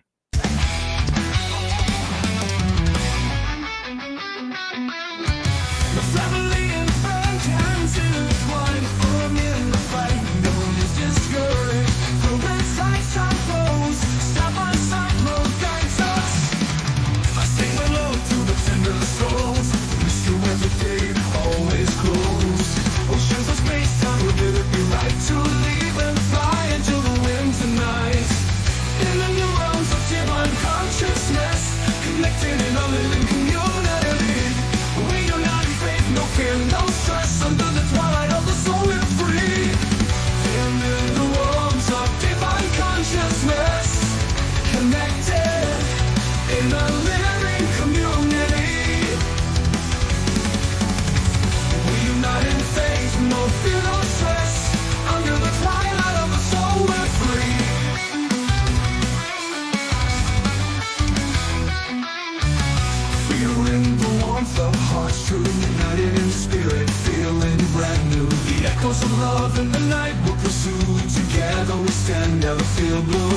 Of love in the night we'll pursue. Together we stand, never feel blue.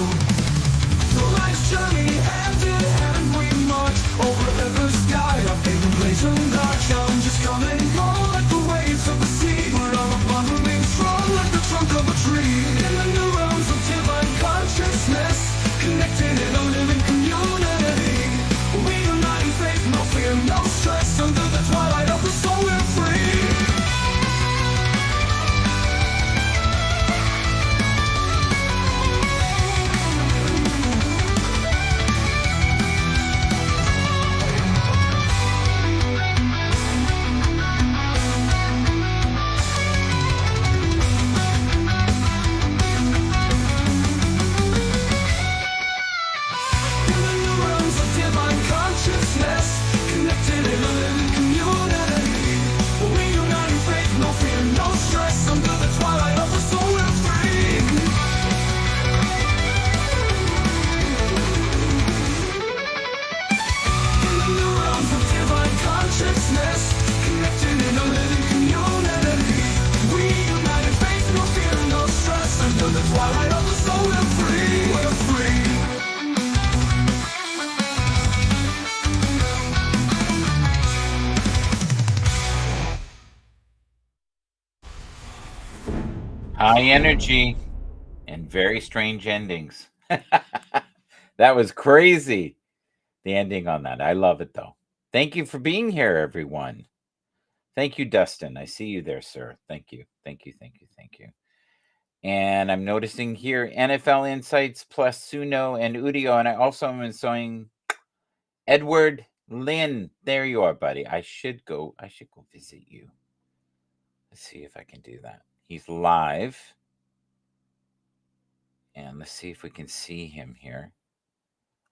Through life's journey, hand in hand we march. Over every sky, our faith blazing dark. I'm just coming home like the waves of the sea. But I'm above remain strong like the trunk of a tree. In the new realms of divine consciousness, connected in a living community. We unite in faith, no fear, no stress. Under the twilight of the soul we're free. High energy and very strange endings. That was crazy. The ending on that. I love it though. Thank you for being here, everyone. Thank you, Dustin. I see you there, sir. Thank you. Thank you. Thank you. Thank you. And I'm noticing here NFL Insights plus Suno and Udio. And I also am showing Edward Lynn. There you are, buddy. I should go visit you. Let's see if I can do that. He's live. And let's see if we can see him here.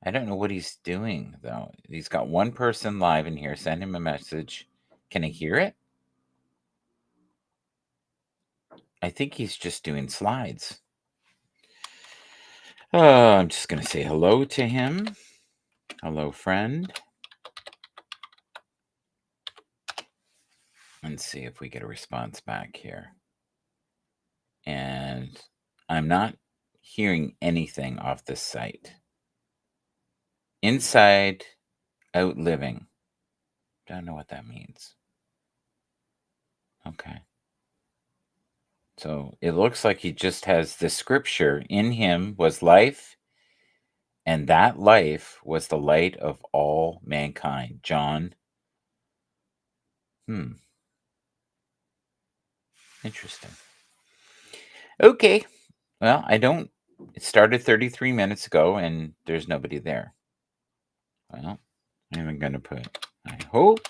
I don't know what he's doing, though. He's got one person live in here. Send him a message. Can I hear it? I think he's just doing slides. I'm just going to say hello to him. Hello, friend. And see if we get a response back here. And I'm not hearing anything off this site. Inside Out Living. Don't know what that means. Okay. So it looks like he just has the scripture. In him was life, and that life was the light of all mankind. John. Interesting. Okay. Well, it started 33 minutes ago, and there's nobody there. Well, I'm going to put, I hope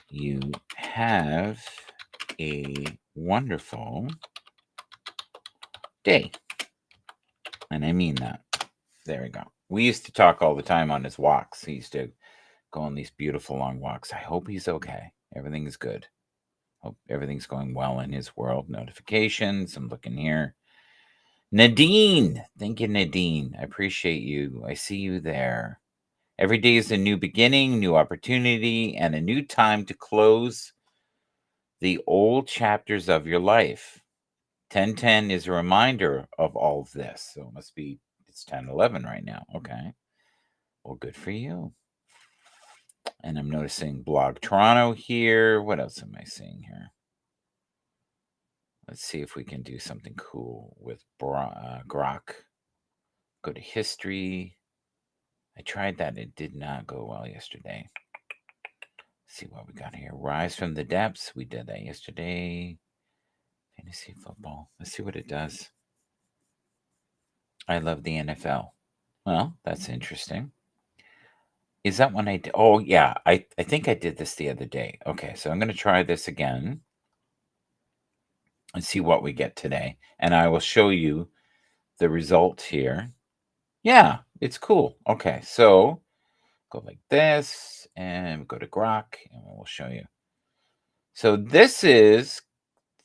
you have a wonderful day. And I mean that. There we go. We used to talk all the time on his walks. He used to go on these beautiful long walks. I hope he's okay. Everything's good. Hope everything's going well in his world. Notifications. I'm looking here. Nadine. Thank you, Nadine. I appreciate you. I see you there. Every day is a new beginning, new opportunity, and a new time to close the old chapters of your life. 1010 is a reminder of all of this. So it must be, it's 1011 right now. Okay. Well, good for you. And I'm noticing Blog Toronto here. What else am I seeing here? Let's see if we can do something cool with Grok. Go to history. I tried that. It did not go well yesterday. Let's see what we got here. Rise from the depths. We did that yesterday. Fantasy football. Let's see what it does. I love the NFL. Well, that's interesting. Is that one I did? Oh, yeah. I think I did this the other day. Okay, so I'm going to try this again and see what we get today. And I will show you the result here. Yeah, it's cool. Okay, so go like this and go to Grok and we'll show you. So this is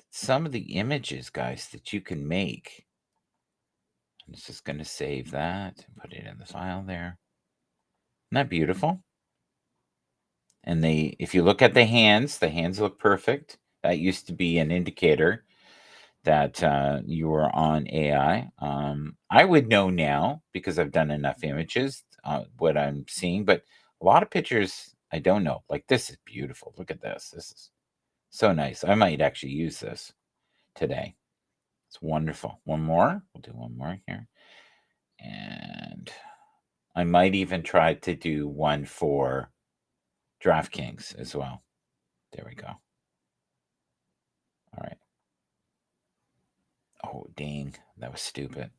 some of the images, guys, that you can make. I'm just going to save that and put it in the file there. Isn't that beautiful? And if you look at the hands look perfect. That used to be an indicator that you were on AI. I would know now because I've done enough images what I'm seeing, but a lot of pictures I don't know. Like this is beautiful. Look at this. This is so nice. I might actually use this today. It's wonderful. One more. We'll do one more here. And I might even try to do one for DraftKings as well. There we go. All right. Oh, dang. That was stupid.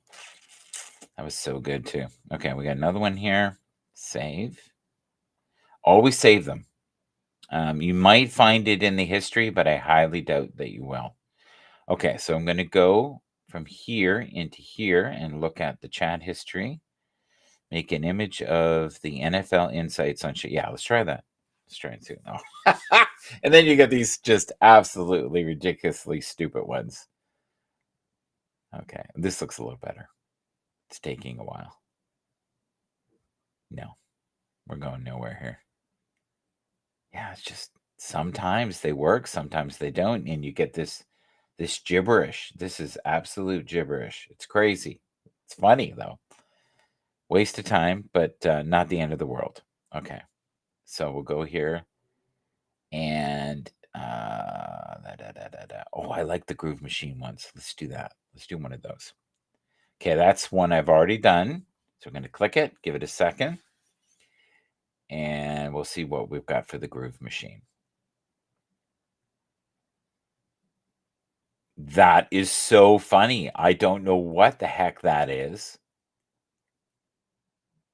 That was so good, too. Okay, we got another one here. Save. Always save them. You might find it in the history, but I highly doubt that you will. Okay, so I'm going to go from here into here and look at the chat history. Make an image of the NFL Insights on shit. Yeah, let's try that. Let's try and see. Oh. And then you get these just absolutely ridiculously stupid ones. Okay, this looks a little better. It's taking a while. No, we're going nowhere here. Yeah, it's just sometimes they work, sometimes they don't, and you get this gibberish. This is absolute gibberish. It's crazy. It's funny though. Waste of time, but not the end of the world. Okay, so we'll go here, and oh, I like the Groove Machine ones. Let's do that. Let's do one of those. Okay, that's one I've already done. So we're going to click it, give it a second, and we'll see what we've got for the Groove Machine. That is so funny. I don't know what the heck that is.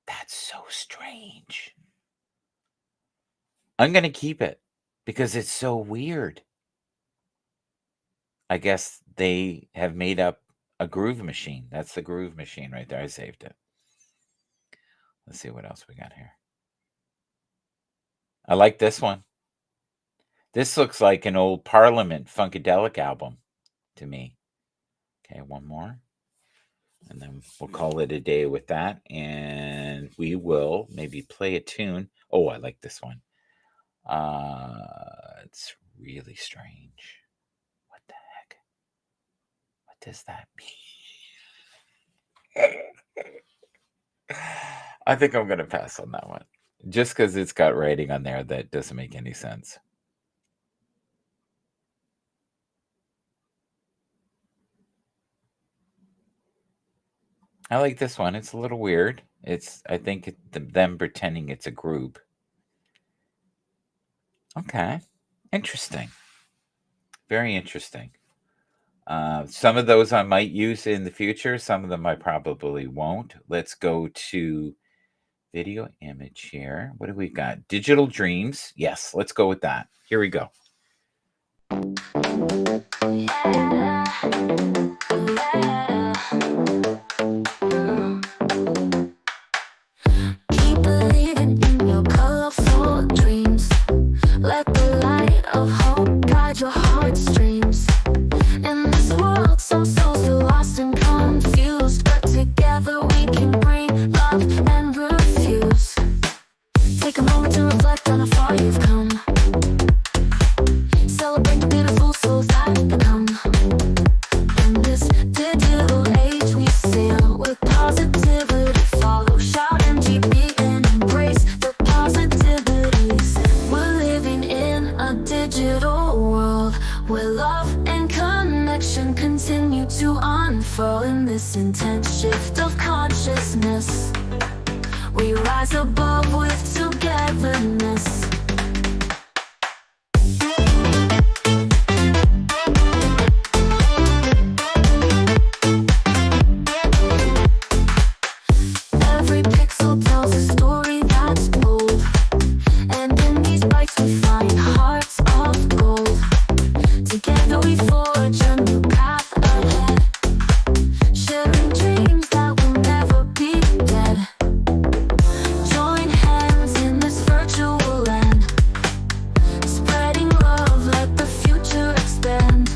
That's so strange. I'm gonna keep it because it's so weird. I guess they have made up a groove machine. That's the groove machine right there. I saved it. Let's see what else we got here. I like this one. This looks like an old Parliament Funkadelic album to me. Okay, one more. And then we'll call it a day with that. And we will maybe play a tune. Oh, I like this one. It's really strange. What the heck? What does that mean? I think I'm going to pass on that one. Just because it's got writing on there that doesn't make any sense. I like this one. It's a little weird. I think them pretending it's a group. Okay. Interesting. Very interesting. Some of those I might use in the future. Some of them I probably won't. Let's go to video image here. What do we got? Digital Dreams. Yes, let's go with that. Here we go. Keep believing in your colorful dreams. Let the light of hope guide your heartstrings. In this world, some souls feel lost and confused, but together we can bring love and refuse. Take a moment to reflect on how far you've come. Celebrate the beautiful souls that have become. In this digital age, we sail with positivity. Follow, shout, MGB, and embrace the positivities. We're living in a digital world where love and connection continue to unfurl. In this intense shift of consciousness, we rise above with togetherness. Every pixel tells a story that's bold, and in these bites we find hearts of gold. Together we forge a new path ahead, sharing dreams that will never be dead. Join hands in this virtual land, spreading love, let the future expand.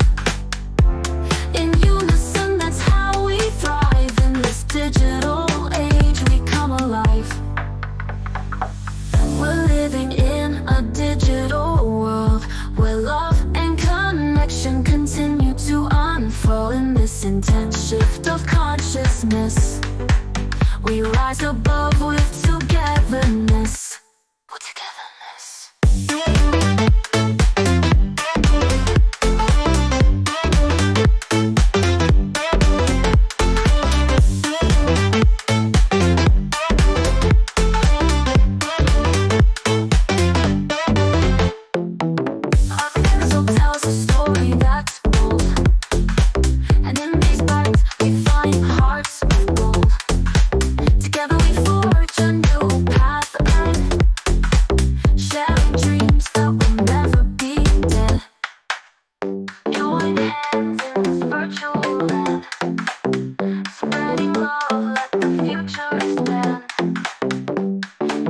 In unison, that's how we thrive. In this digital age, we come alive. We're living in a digital world where love and connection continue to unfurl. In this intense shift of consciousness, we rise above with togetherness. With togetherness. Our pixel tells a story that's bold, and in these bites we find hearts of gold. Together we forge a new path ahead, sharing dreams that will never be dead. Join hands in this virtual land, spreading love, let the future expand.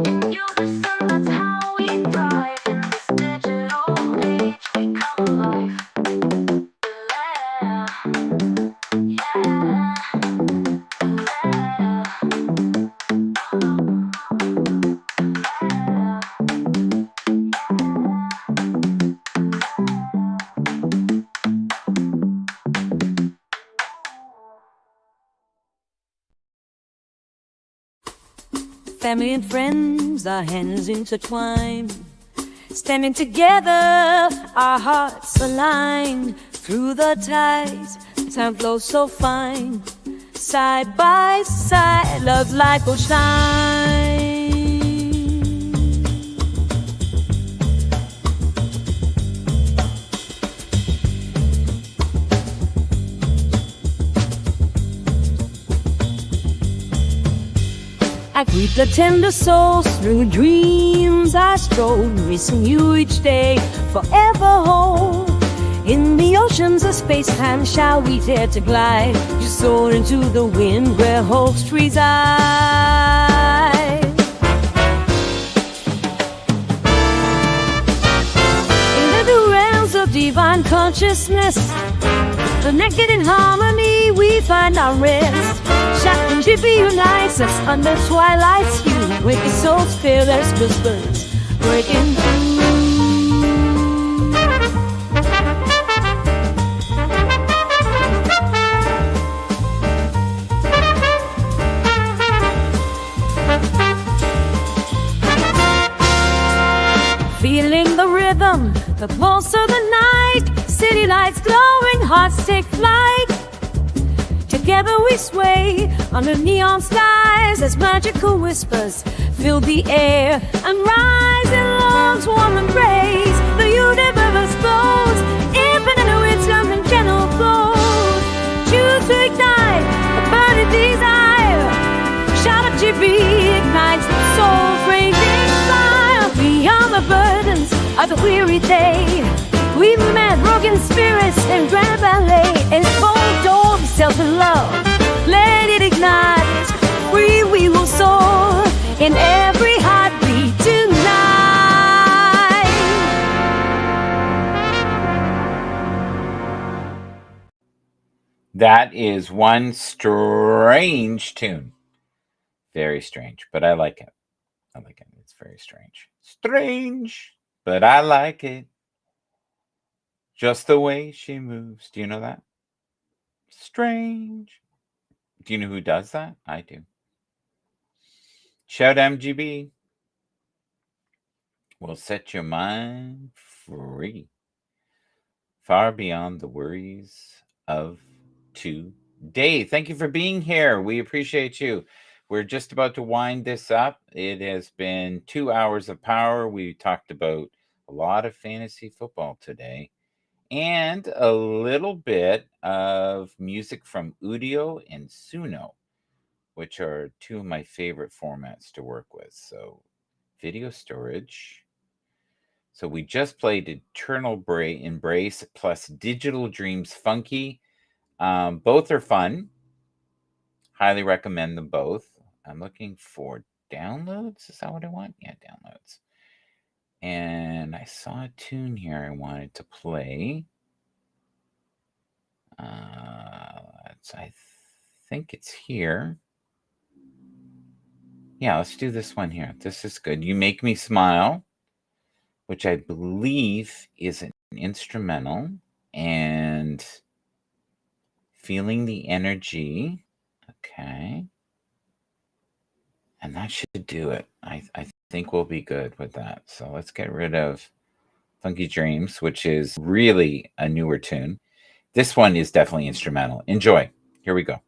In unison, that's how we thrive. In this digital age, we come alive. Family and friends, our hands intertwined. Standing together, our hearts aligned. Through the tides, time flows so fine. Side by side, love's light will shine. I greet the tender souls through dreams I stroll, missing you each day, forever whole. In the oceans of space-time shall we dare to glide, you soar into the wind where hopes reside. In the realms of divine consciousness, connected in harmony we find our rest. Shakti unites us under twilight's hue, waking souls feel there's whispers breaking through. Feeling the rhythm, the pulse of the night, city lights glowing, hearts take flight. Together we sway under neon skies as magical whispers fill the air and rise in love's warm embrace. The universe glows, infinite wisdom and gentle flows. Choose to ignite a burning desire. Shout of GB ignites the soul's raging fire. Beyond the burdens of the weary day, we've met broken spirits in grand ballet. It's bold, door, self and love. Let it ignite. Free we will soar in every heartbeat tonight. That is one strange tune. Very strange, but I like it. I like it. It's very strange. Strange, but I like it. Just the way she moves. Do you know that? Strange. Do you know who does that? I do. Shout MGB. Will set your mind free. Far beyond the worries of today. Thank you for being here. We appreciate you. We're just about to wind this up. It has been 2 hours of power. We talked about a lot of fantasy football today and a little bit of music from Udio and Suno, which are two of my favorite formats to work with. So video storage. So we just played Eternal Embrace plus Digital Dreams Funky. Both are fun. Highly recommend them both. I'm looking for downloads. Is that what I want? Yeah, downloads. And I saw a tune here I wanted to play. I think it's here. Yeah, let's do this one here. This is good. You Make Me Smile, which I believe is an instrumental, and Feeling the Energy. Okay. And that should do it. I think we'll be good with that. So let's get rid of Funky Dreams, which is really a newer tune. This one is definitely instrumental. Enjoy. Here we go.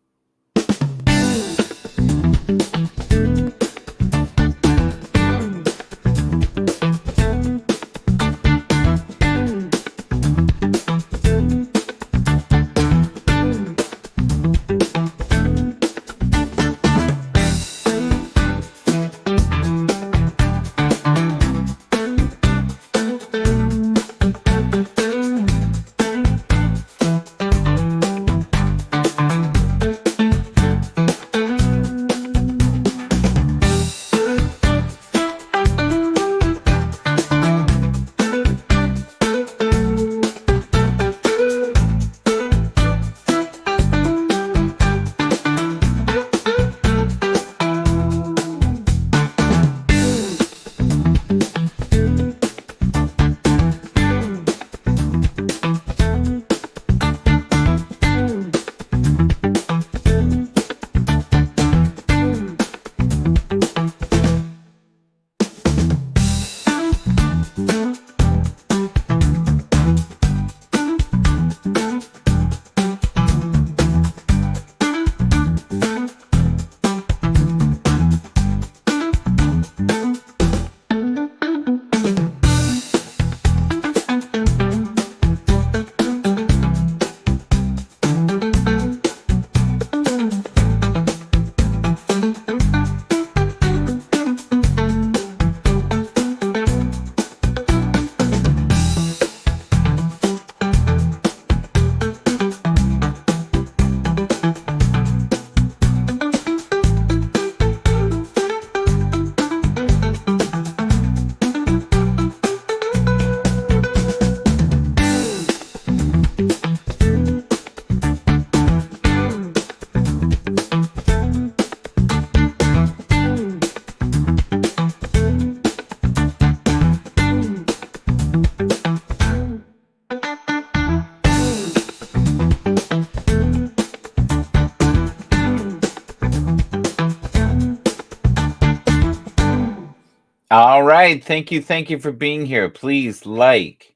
right. Thank you. Thank you for being here. Please like,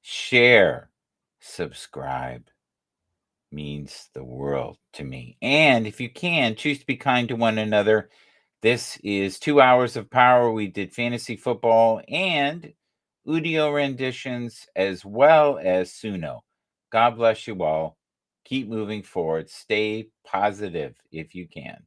share, subscribe. Means the world to me. And if you can, choose to be kind to one another. This is 2 hours of power. We did fantasy football and Udio renditions as well as Suno. God bless you all. Keep moving forward. Stay positive if you can.